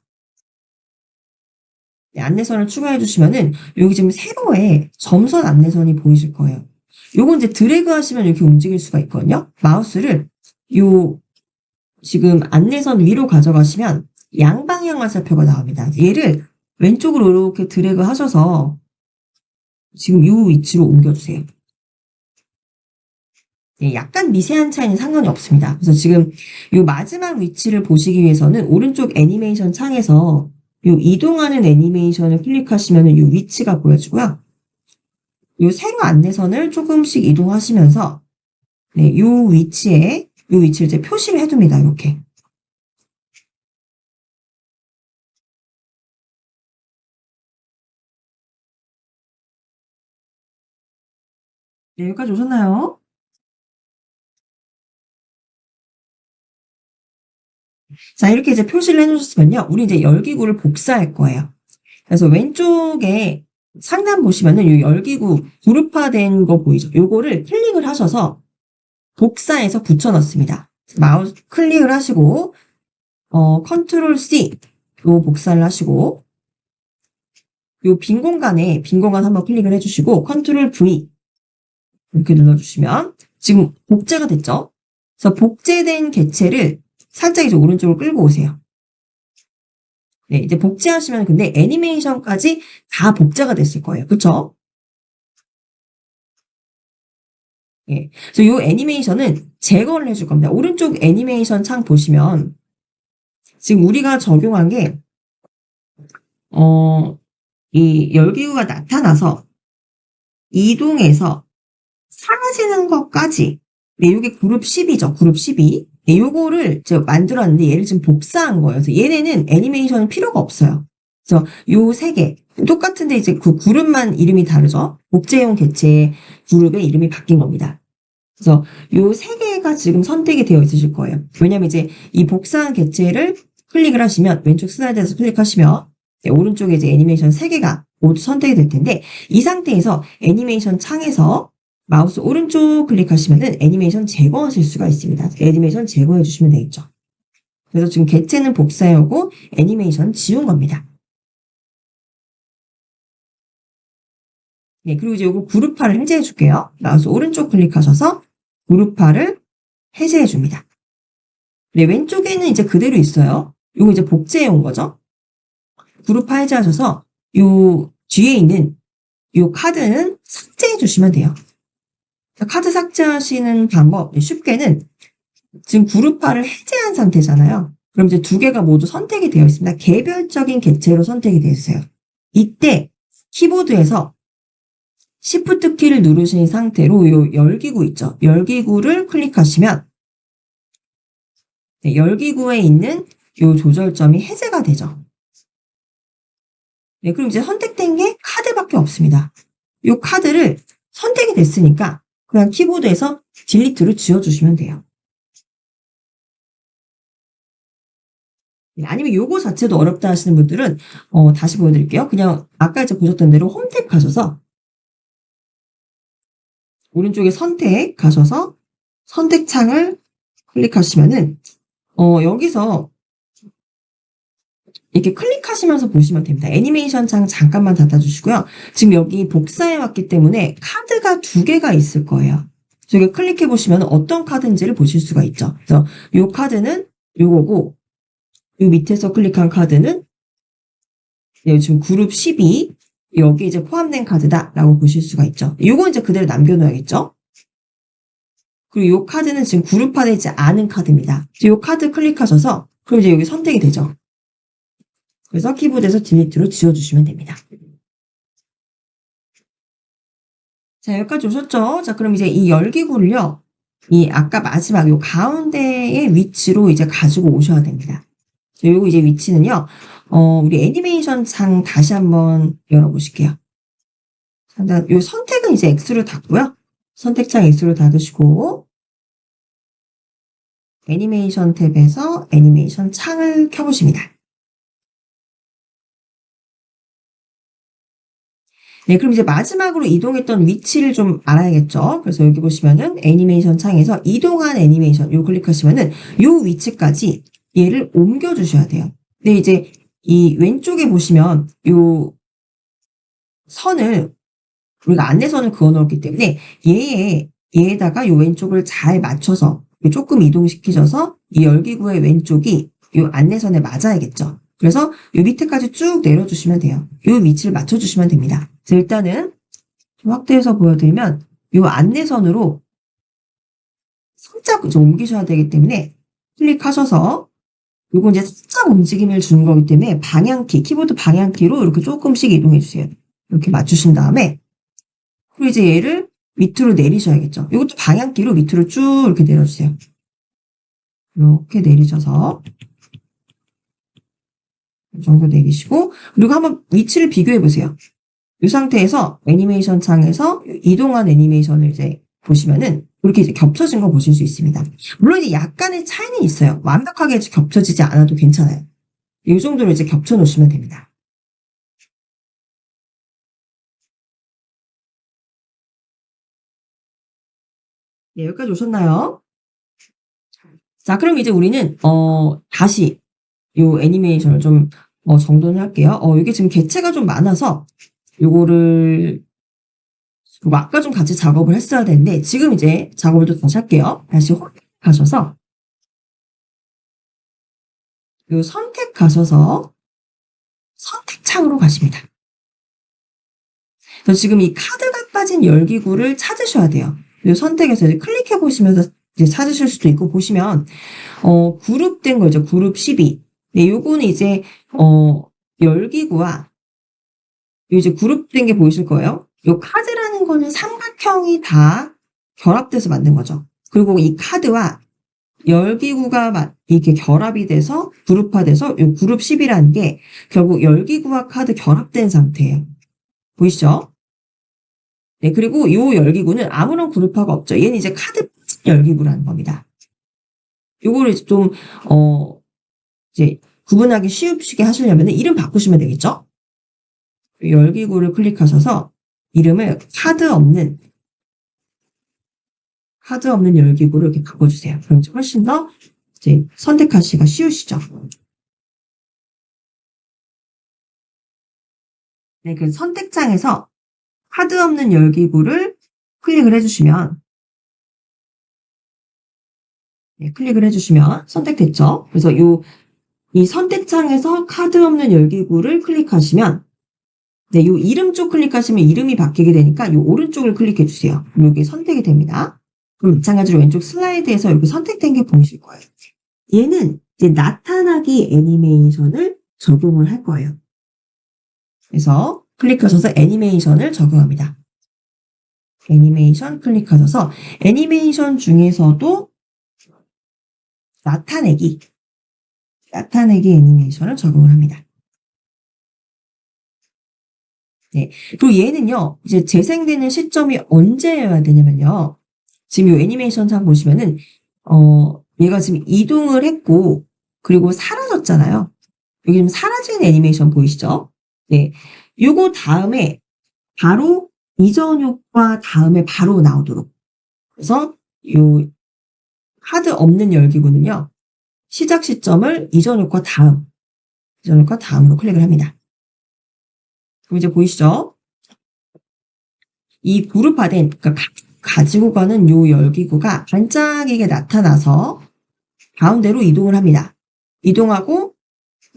Speaker 1: 네, 안내선을 추가해 주시면은 여기 지금 세로에 점선 안내선이 보이실 거예요. 요거 이제 드래그 하시면 이렇게 움직일 수가 있거든요. 마우스를 요 지금 안내선 위로 가져가시면 양방향 화살표가 나옵니다. 얘를 왼쪽으로 이렇게 드래그 하셔서 지금 이 위치로 옮겨주세요. 네, 약간 미세한 차이는 상관이 없습니다. 그래서 지금 이 마지막 위치를 보시기 위해서는 오른쪽 애니메이션 창에서 이 이동하는 애니메이션을 클릭하시면 이 위치가 보여지고요. 이 세로 안내선을 조금씩 이동하시면서 네, 이 위치를 이제 표시를 해둡니다. 이렇게. 네, 여기까지 오셨나요? 자, 이렇게 이제 표시를 해놓으셨으면요. 우리 이제 열기구를 복사할 거예요. 그래서 왼쪽에 상단 보시면은 이 열기구 그룹화된 거 보이죠? 요거를 클릭을 하셔서 복사해서 붙여넣습니다. 마우스 클릭을 하시고, 컨트롤 C, 요 복사를 하시고, 요 빈 공간 한번 클릭을 해주시고, 컨트롤 V, 이렇게 눌러주시면, 지금 복제가 됐죠? 그래서 복제된 객체를 살짝 이제 오른쪽으로 끌고 오세요. 네, 이제 복제하시면 근데 애니메이션까지 다 복제가 됐을 거예요. 그쵸? 예. 그래서 이 애니메이션은 제거를 해줄 겁니다. 오른쪽 애니메이션 창 보시면 지금 우리가 적용한 게, 이 열기구가 나타나서 이동해서 사라지는 것까지. 네, 이게 그룹 10이죠. 그룹 12. 네, 요거를 제가 만들었는데 얘를 지금 복사한 거예요. 그래서 얘네는 애니메이션은 필요가 없어요. 그래서 요 세 개. 똑같은데 이제 그 그룹만 이름이 다르죠. 복제용 개체 그룹의 이름이 바뀐 겁니다. 그래서 요 세 개가 지금 선택이 되어 있으실 거예요. 왜냐면 이제 이 복사한 객체를 클릭을 하시면 왼쪽 슬라이드에서 클릭하시면 네, 오른쪽에 이제 애니메이션 세 개가 모두 선택이 될 텐데 이 상태에서 애니메이션 창에서 마우스 오른쪽 클릭하시면은 애니메이션 제거하실 수가 있습니다. 애니메이션 제거해 주시면 되겠죠. 그래서 지금 객체는 복사해오고 애니메이션 지운 겁니다. 네, 그리고 이제 요거 그룹화를 해제해 줄게요. 마우스 오른쪽 클릭하셔서 그룹화를 해제해 줍니다. 네, 왼쪽에는 이제 그대로 있어요. 요거 이제 복제해 온 거죠. 그룹화 해제하셔서 요 뒤에 있는 요 카드는 삭제해 주시면 돼요. 카드 삭제하시는 방법, 쉽게는 지금 그룹화를 해제한 상태잖아요. 그럼 이제 두 개가 모두 선택이 되어 있습니다. 개별적인 객체로 선택이 되어 있어요. 이때 키보드에서 Shift 키를 누르신 상태로 요 열기구 있죠. 열기구를 클릭하시면 네, 열기구에 있는 요 조절점이 해제가 되죠. 네, 그럼 이제 선택된 게 카드밖에 없습니다. 요 카드를 선택이 됐으니까 그냥 키보드에서 딜리트로 지워주시면 돼요. 네, 아니면 요거 자체도 어렵다 하시는 분들은 다시 보여드릴게요. 그냥 아까 이제 보셨던 대로 홈 탭 가셔서 오른쪽에 선택 가셔서 선택창을 클릭하시면은 여기서 이렇게 클릭하시면서 보시면 됩니다. 애니메이션 창 잠깐만 닫아주시고요. 지금 여기 복사해 왔기 때문에 카드가 두 개가 있을 거예요. 저기 클릭해 보시면 어떤 카드인지를 보실 수가 있죠. 그래서 이 카드는 요거고 이 밑에서 클릭한 카드는 네, 지금 그룹 12 여기 이제 포함된 카드다라고 보실 수가 있죠. 요거 이제 그대로 남겨놓아야겠죠. 그리고 이 카드는 지금 그룹화되지 않은 카드입니다. 이 카드 클릭하셔서 그럼 이제 여기 선택이 되죠. 그래서 키보드에서 딜리트로 지워주시면 됩니다. 자, 여기까지 오셨죠? 자, 그럼 이제 이 열기구를요, 이 아까 마지막 요 가운데의 위치로 이제 가지고 오셔야 됩니다. 요거 이제 위치는요, 우리 애니메이션 창 다시 한번 열어보실게요. 요 선택은 이제 X로 닫고요. 선택창 X로 닫으시고, 애니메이션 탭에서 애니메이션 창을 켜보십니다. 네, 그럼 이제 마지막으로 이동했던 위치를 좀 알아야겠죠. 그래서 여기 보시면은 애니메이션 창에서 이동한 애니메이션 요 클릭하시면은 요 위치까지 얘를 옮겨 주셔야 돼요. 근데 이제 이 왼쪽에 보시면 요 선을 우리가 안내선을 그어 놓았기 때문에 얘에다가 요 왼쪽을 잘 맞춰서 조금 이동시키셔서 이 열기구의 왼쪽이 요 안내선에 맞아야겠죠. 그래서 요 밑에까지 쭉 내려주시면 돼요. 요 위치를 맞춰주시면 됩니다. 그래서 일단은 좀 확대해서 보여드리면 요 안내선으로 살짝 좀 옮기셔야 되기 때문에 클릭하셔서 요거 이제 살짝 움직임을 주는 거기 때문에 방향키, 키보드 방향키로 이렇게 조금씩 이동해 주세요. 이렇게 맞추신 다음에 그리고 이제 얘를 밑으로 내리셔야겠죠. 이것도 방향키로 밑으로 쭉 이렇게 내려주세요. 이렇게 내리셔서 이 정도 내리시고 그리고 한번 위치를 비교해 보세요. 이 상태에서 애니메이션 창에서 이동한 애니메이션을 이제 보시면은 이렇게 이제 겹쳐진 거 보실 수 있습니다. 물론 이제 약간의 차이는 있어요. 완벽하게 겹쳐지지 않아도 괜찮아요. 이 정도로 이제 겹쳐 놓으시면 됩니다. 네, 여기까지 오셨나요? 자, 그럼 이제 우리는 다시 요 애니메이션을 좀 정돈을 할게요. 이게 지금 개체가 좀 많아서 요거를 아까 좀 같이 작업을 했어야 되는데 지금 이제 작업을 또 다시 할게요. 다시 가셔서 요 선택 가셔서 선택창으로 가십니다. 그래서 지금 이 카드가 빠진 열기구를 찾으셔야 돼요. 요 선택에서 이제 클릭해 보시면서 이제 찾으실 수도 있고 보시면 그룹된 거죠. 그룹 12. 네, 요거는 이제 열기구와 요 이제 그룹된 게 보이실 거예요. 요 카드라는 거는 삼각형이 다 결합돼서 만든 거죠. 그리고 이 카드와 열기구가 이렇게 결합이 돼서 그룹화돼서 요 그룹 10이라는 게 결국 열기구와 카드 결합된 상태예요. 보이시죠? 네, 그리고 요 열기구는 아무런 그룹화가 없죠. 얘는 이제 카드 열기구라는 겁니다. 요거를 좀, 이제 구분하기 쉽게 하시려면 이름 바꾸시면 되겠죠? 열기구를 클릭하셔서 이름을 카드 없는 열기구로 이렇게 바꿔주세요. 그럼 이제 훨씬 더 이제 선택하시기가 쉬우시죠? 네, 그 선택창에서 카드 없는 열기구를 클릭을 해주시면 네, 클릭을 해주시면 선택됐죠? 그래서 이 선택창에서 카드 없는 열기구를 클릭하시면 네, 요 이름 쪽 클릭하시면 이름이 바뀌게 되니까 요 오른쪽을 클릭해 주세요. 여기 선택이 됩니다. 그럼 마찬가지로 왼쪽 슬라이드에서 이렇게 선택된 게 보이실 거예요. 얘는 이제 나타나기 애니메이션을 적용을 할 거예요. 그래서 클릭하셔서 애니메이션을 적용합니다. 애니메이션 클릭하셔서 애니메이션 중에서도 나타내기 애니메이션을 적용을 합니다. 네. 그리고 얘는요, 이제 재생되는 시점이 언제여야 되냐면요. 지금 이 애니메이션 창 보시면은, 얘가 지금 이동을 했고, 그리고 사라졌잖아요. 여기 지금 사라진 애니메이션 보이시죠? 네. 요거 다음에 바로 이전 효과 다음에 바로 나오도록. 그래서 요 카드 없는 열기구는요, 시작 시점을 이전 효과 다음으로 클릭을 합니다. 그럼 이제 보이시죠? 이 그룹화된, 그러니까 가지고 가는 요 열기구가 반짝이게 나타나서 가운데로 이동을 합니다. 이동하고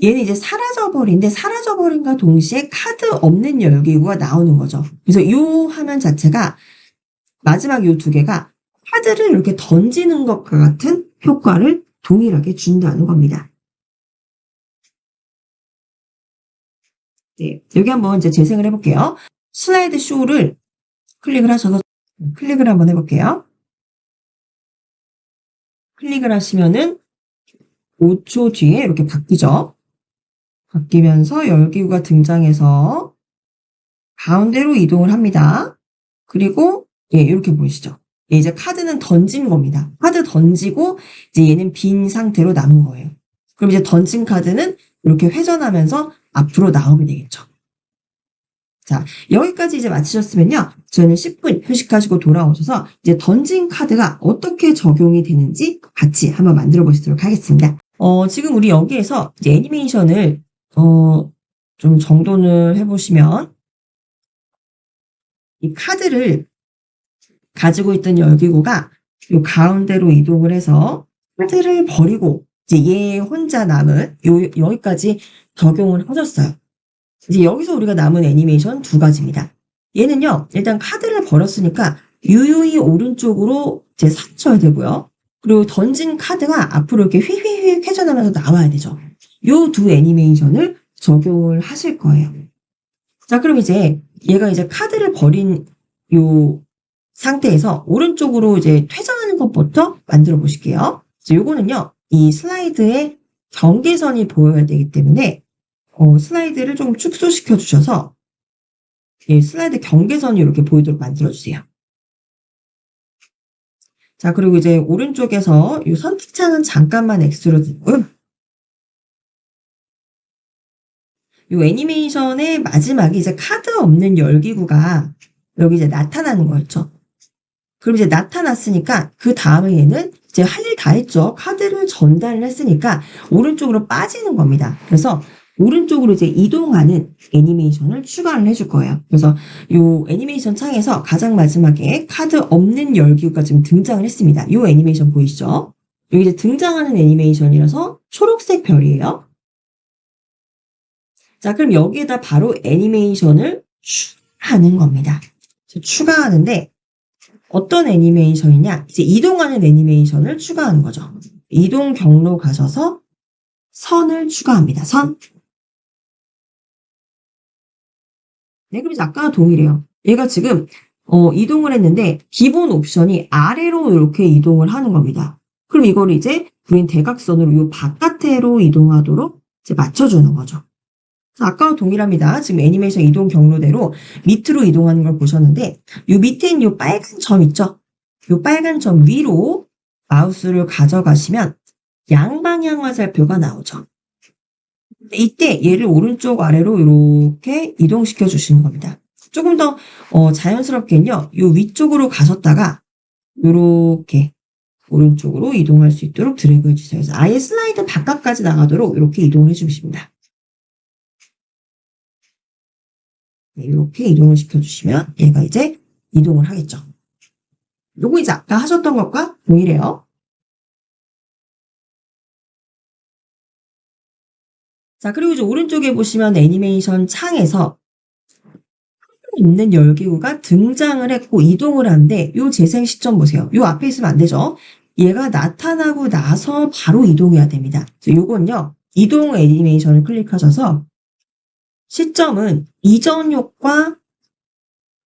Speaker 1: 얘는 이제 사라져버린과 동시에 카드 없는 열기구가 나오는 거죠. 그래서 요 화면 자체가 마지막 요 두 개가 카드를 이렇게 던지는 것과 같은 효과를 동일하게 준다는 겁니다. 네, 여기 한번 이제 재생을 해볼게요. 슬라이드 쇼를 클릭을 하셔서 클릭을 한번 해볼게요. 클릭을 하시면은 5초 뒤에 이렇게 바뀌죠. 바뀌면서 열기구가 등장해서 가운데로 이동을 합니다. 그리고 이렇게 보이시죠? 이제 카드는 던진 겁니다. 카드 던지고 이제 얘는 빈 상태로 남은 거예요. 그럼 이제 던진 카드는 이렇게 회전하면서 앞으로 나오게 되겠죠. 자, 여기까지 이제 마치셨으면요. 저는 10분 휴식하시고 돌아오셔서 이제 던진 카드가 어떻게 적용이 되는지 같이 한번 만들어 보시도록 하겠습니다. 지금 우리 여기에서 이제 애니메이션을, 좀 정돈을 해보시면 이 카드를 가지고 있던 열기구가 요 가운데로 이동을 해서 카드를 버리고 이제 얘 혼자 남은 여기까지 적용을 하셨어요. 이제 여기서 우리가 남은 애니메이션 두 가지입니다. 얘는요, 일단 카드를 버렸으니까 유유히 오른쪽으로 이제 사쳐야 되고요. 그리고 던진 카드가 앞으로 이렇게 휘휘휘 회전하면서 나와야 되죠. 요 두 애니메이션을 적용을 하실 거예요. 자, 그럼 이제 얘가 이제 카드를 버린 요 상태에서 오른쪽으로 이제 퇴장하는 것부터 만들어 보실게요. 요거는요, 이 슬라이드에 경계선이 보여야 되기 때문에 슬라이드를 좀 축소시켜 주셔서 슬라이드 경계선이 이렇게 보이도록 만들어 주세요. 자, 그리고 이제 오른쪽에서 이 선택창은 잠깐만 X로 두고요. 이 애니메이션의 마지막에 이제 카드 없는 열기구가 여기 이제 나타나는 거였죠. 그럼 이제 나타났으니까 그 다음에 얘는 이제 할 일 다 했죠. 카드를 전달을 했으니까 오른쪽으로 빠지는 겁니다. 그래서 오른쪽으로 이제 이동하는 애니메이션을 추가를 해줄 거예요. 그래서 이 애니메이션 창에서 가장 마지막에 카드 없는 열기구가 지금 등장을 했습니다. 이 애니메이션 보이시죠? 여기 이제 등장하는 애니메이션이라서 초록색 별이에요. 자, 그럼 여기에다 바로 애니메이션을 추가하는 겁니다. 추가하는데 어떤 애니메이션이냐? 이제 이동하는 애니메이션을 추가하는 거죠. 이동 경로 가셔서 선을 추가합니다. 선. 네, 그럼 이제 아까와 동일해요. 얘가 지금 이동을 했는데 기본 옵션이 아래로 이렇게 이동을 하는 겁니다. 그럼 이걸 이제 우린 대각선으로 이 바깥으로 이동하도록 이제 맞춰주는 거죠. 아까와 동일합니다. 지금 애니메이션 이동 경로대로 밑으로 이동하는 걸 보셨는데 이 밑에 있는 이 빨간 점 있죠? 이 빨간 점 위로 마우스를 가져가시면 양방향 화살표가 나오죠. 이때 얘를 오른쪽 아래로 이렇게 이동시켜 주시는 겁니다. 조금 더 자연스럽게는요. 이 위쪽으로 가셨다가 이렇게 오른쪽으로 이동할 수 있도록 드래그 해주세요. 그래서 아예 슬라이드 바깥까지 나가도록 이렇게 이동을 해주십니다. 네, 이렇게 이동을 시켜주시면 얘가 이제 이동을 하겠죠. 요거 이제 아까 하셨던 것과 동일해요. 자, 그리고 이제 오른쪽에 보시면 애니메이션 창에서 있는 열기구가 등장을 했고 이동을 하는데 요 재생 시점 보세요. 요 앞에 있으면 안 되죠. 얘가 나타나고 나서 바로 이동해야 됩니다. 요건요. 이동 애니메이션을 클릭하셔서 시점은 이전 효과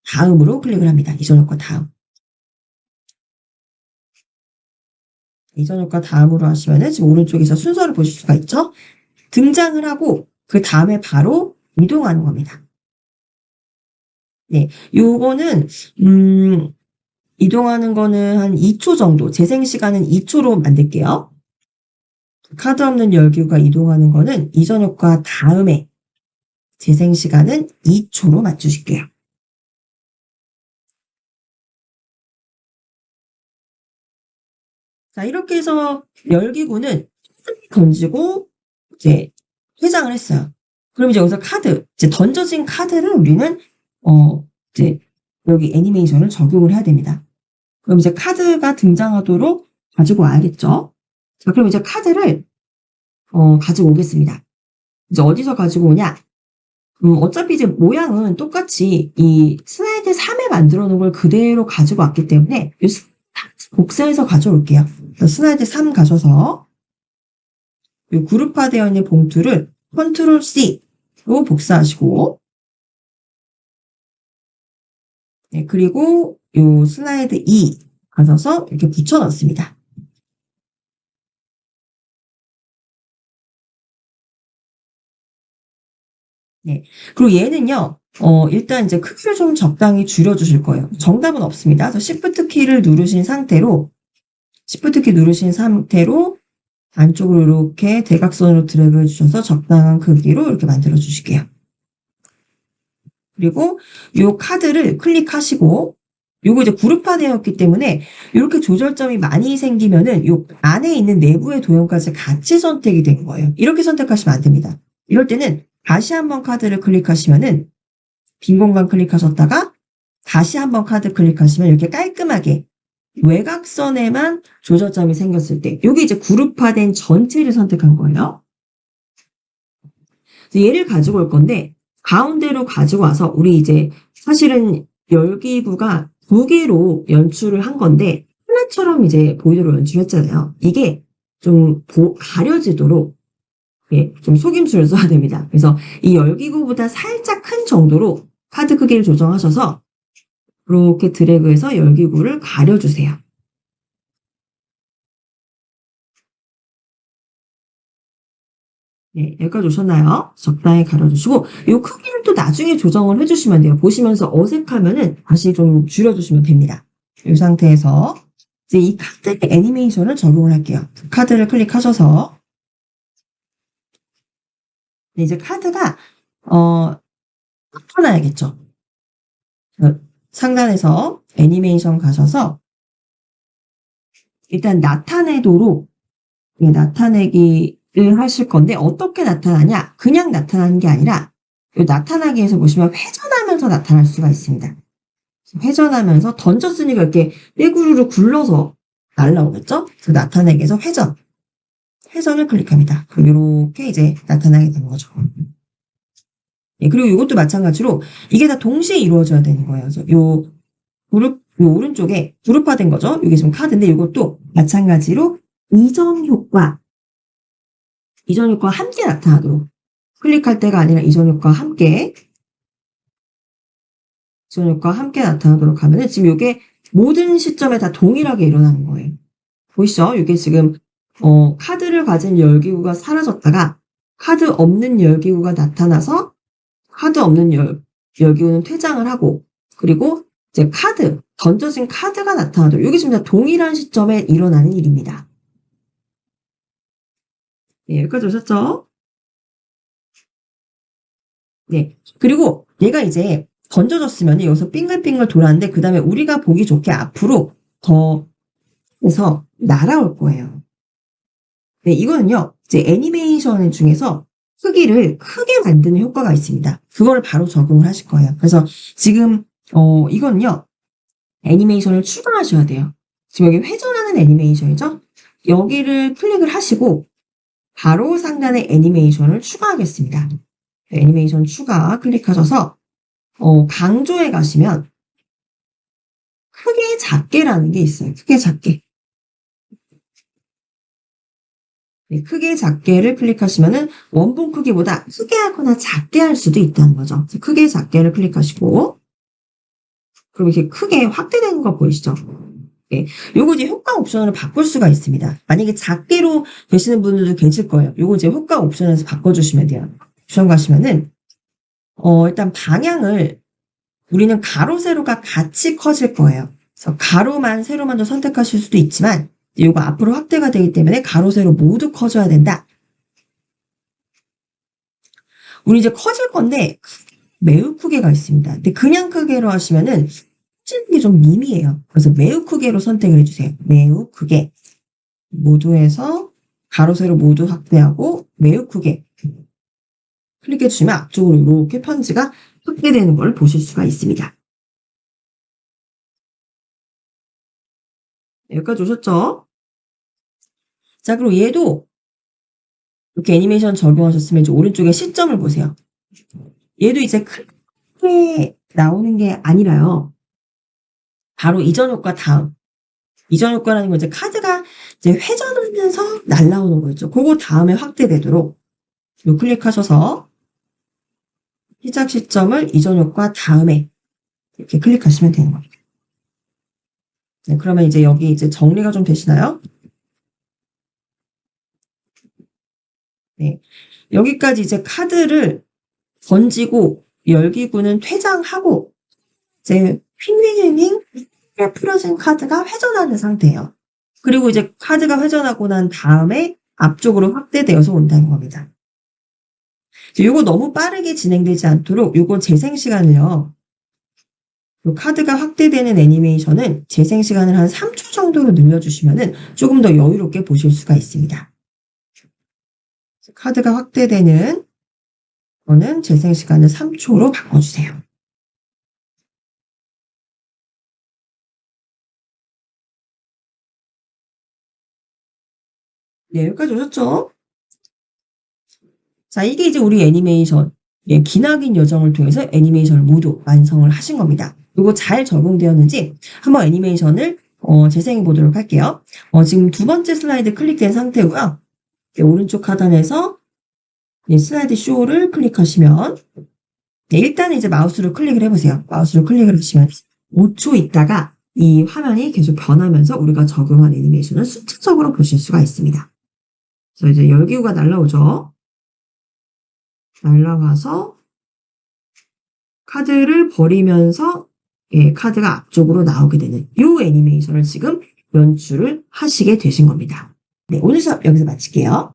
Speaker 1: 다음으로 클릭을 합니다. 이전 효과 다음. 이전 효과 다음으로 하시면은 지금 오른쪽에서 순서를 보실 수가 있죠. 등장을 하고 그 다음에 바로 이동하는 겁니다. 네, 요거는 이동하는 거는 한 2초 정도, 재생 시간은 2초로 만들게요. 카드 없는 열기구가 이동하는 거는 이전 효과 다음에 재생 시간은 2초로 맞추실게요. 자, 이렇게 해서 열기구는 던지고 이제 회장을 했어요. 그럼 이제 여기서 카드, 이제 던져진 카드를 우리는 이제 여기 애니메이션을 적용을 해야 됩니다. 그럼 이제 카드가 등장하도록 가지고 와야겠죠. 자, 그럼 이제 카드를 가지고 오겠습니다. 이제 어디서 가지고 오냐? 어차피 이제 모양은 똑같이 이 슬라이드 3에 만들어 놓은 걸 그대로 가지고 왔기 때문에 복사해서 가져올게요. 슬라이드 3 가셔서 이 그룹화되어 있는 봉투를 컨트롤 C로 복사하시고 네, 그리고 이 슬라이드 2 가져서 이렇게 붙여 넣습니다. 네. 그리고 얘는요, 일단 이제 크기를 좀 적당히 줄여주실 거예요. 정답은 없습니다. 그래서 Shift 키를 누르신 상태로, Shift 키 누르신 상태로 안쪽으로 이렇게 대각선으로 드래그 해주셔서 적당한 크기로 이렇게 만들어 주실게요. 그리고 요 카드를 클릭하시고 요거 이제 그룹화되었기 때문에 이렇게 조절점이 많이 생기면은 요 안에 있는 내부의 도형까지 같이 선택이 된 거예요. 이렇게 선택하시면 안 됩니다. 이럴 때는 다시 한번 카드를 클릭하시면은 빈 공간 클릭하셨다가 다시 한번 카드 클릭하시면 이렇게 깔끔하게 외곽선에만 조절점이 생겼을 때 여기 이제 그룹화된 전체를 선택한 거예요. 얘를 가지고 올 건데 가운데로 가지고 와서 우리 이제 사실은 열기구가 2개로 연출을 한 건데 하나처럼 이제 보이도록 연출했잖아요. 이게 좀 가려지도록 좀 속임수를 써야 됩니다. 그래서 이 열기구보다 살짝 큰 정도로 카드 크기를 조정하셔서 이렇게 드래그해서 열기구를 가려주세요. 네, 여기까지 오셨나요? 적당히 가려주시고 이 크기를 또 나중에 조정을 해주시면 돼요. 보시면서 어색하면은 다시 좀 줄여주시면 됩니다. 이 상태에서 이제 이 카드의 애니메이션을 적용을 할게요. 카드를 클릭하셔서 이제 카드가 나타나야겠죠. 상단에서 애니메이션 가셔서 일단 나타내도록 나타내기를 하실 건데 어떻게 나타나냐? 그냥 나타나는 게 아니라 나타나기 위해서 보시면 회전하면서 나타날 수가 있습니다. 회전하면서 던졌으니까 이렇게 떼구르르 굴러서 날라오겠죠? 그 나타내기 위해서 회전을 클릭합니다. 그럼 이렇게 이제 나타나게 되는 거죠. 그리고 이것도 마찬가지로 이게 다 동시에 이루어져야 되는 거예요. 그래서 요 오른쪽에 그룹화된 거죠. 이게 지금 카드인데 이것도 마찬가지로 이전 효과 함께 나타나도록 클릭할 때가 아니라 이전 효과와 함께 나타나도록 하면은 지금 이게 모든 시점에 다 동일하게 일어나는 거예요. 보이시죠? 이게 지금 카드를 가진 열기구가 사라졌다가 카드 없는 열기구가 나타나서 카드 없는 열기구는 퇴장을 하고 그리고 이제 던져진 카드가 나타나도록 이게 지금 다 동일한 시점에 일어나는 일입니다. 네, 여기까지 오셨죠? 네. 그리고 얘가 이제 던져졌으면 여기서 빙글빙글 돌았는데 그 다음에 우리가 보기 좋게 앞으로 더 해서 날아올 거예요. 네, 이거는요. 이제 애니메이션 중에서 크기를 크게 만드는 효과가 있습니다. 그거를 바로 적용을 하실 거예요. 그래서 지금 이거는요. 애니메이션을 추가하셔야 돼요. 지금 여기 회전하는 애니메이션이죠. 여기를 클릭을 하시고 바로 상단에 애니메이션을 추가하겠습니다. 애니메이션 추가 클릭하셔서 강조에 가시면 크게 작게라는 게 있어요. 크게 작게. 네, 크게 작게를 클릭하시면은 원본 크기보다 크게 하거나 작게 할 수도 있다는 거죠. 크게 작게를 클릭하시고 그럼 이렇게 크게 확대되는 거 보이시죠? 네, 요거 이제 효과 옵션으로 바꿀 수가 있습니다. 만약에 작게로 되시는 분들도 계실 거예요. 요거 이제 효과 옵션에서 바꿔주시면 돼요. 옵션 가시면은 일단 방향을 우리는 가로 세로가 같이 커질 거예요. 그래서 가로만 세로만 더 선택하실 수도 있지만 이거 앞으로 확대가 되기 때문에 가로 세로 모두 커져야 된다. 우리 이제 커질 건데 매우 크게가 있습니다. 근데 그냥 크게로 하시면은 커지는 게 좀 미미해요. 그래서 매우 크게로 선택을 해주세요. 매우 크게 모두에서 가로 세로 모두 확대하고 매우 크게 클릭해 주시면 앞쪽으로 이렇게 편지가 확대되는 걸 보실 수가 있습니다. 여기까지 오셨죠? 자, 그리고 얘도 이렇게 애니메이션 적용하셨으면 이제 오른쪽에 시점을 보세요. 얘도 이제 크게 나오는 게 아니라요. 바로 이전 효과 다음. 이전 효과라는 건 이제 카드가 이제 회전하면서 날라오는 거죠. 그거 다음에 확대되도록 클릭하셔서 시작 시점을 이전 효과 다음에 이렇게 클릭하시면 되는 겁니다. 네, 그러면 이제 여기 이제 정리가 좀 되시나요? 네. 여기까지 이제 카드를 던지고 열기구는 퇴장하고 이제 휘윙 풀어진 카드가 회전하는 상태예요. 그리고 이제 카드가 회전하고 난 다음에 앞쪽으로 확대되어서 온다는 겁니다. 요거 너무 빠르게 진행되지 않도록 요거 재생 시간을요. 요 카드가 확대되는 애니메이션은 재생 시간을 한 3초 정도로 늘려주시면은 조금 더 여유롭게 보실 수가 있습니다. 카드가 확대되는 거는 재생 시간을 3초로 바꿔주세요. 네, 여기까지 오셨죠? 자, 이게 이제 우리 애니메이션, 예, 기나긴 여정을 통해서 애니메이션을 모두 완성을 하신 겁니다. 이거 잘 적용되었는지 한번 애니메이션을 재생해 보도록 할게요. 지금 두 번째 슬라이드 클릭된 상태고요. 네, 오른쪽 하단에서 네, 슬라이드 쇼를 클릭하시면 네, 일단 이제 마우스로 클릭을 해보세요. 마우스로 클릭을 하시면 5초 있다가 이 화면이 계속 변하면서 우리가 적용한 애니메이션을 순차적으로 보실 수가 있습니다. 그래서 이제 열기구가 날라오죠. 날라와서 카드를 버리면서 예, 카드가 앞쪽으로 나오게 되는 이 애니메이션을 지금 연출을 하시게 되신 겁니다. 네, 오늘 수업 여기서 마칠게요.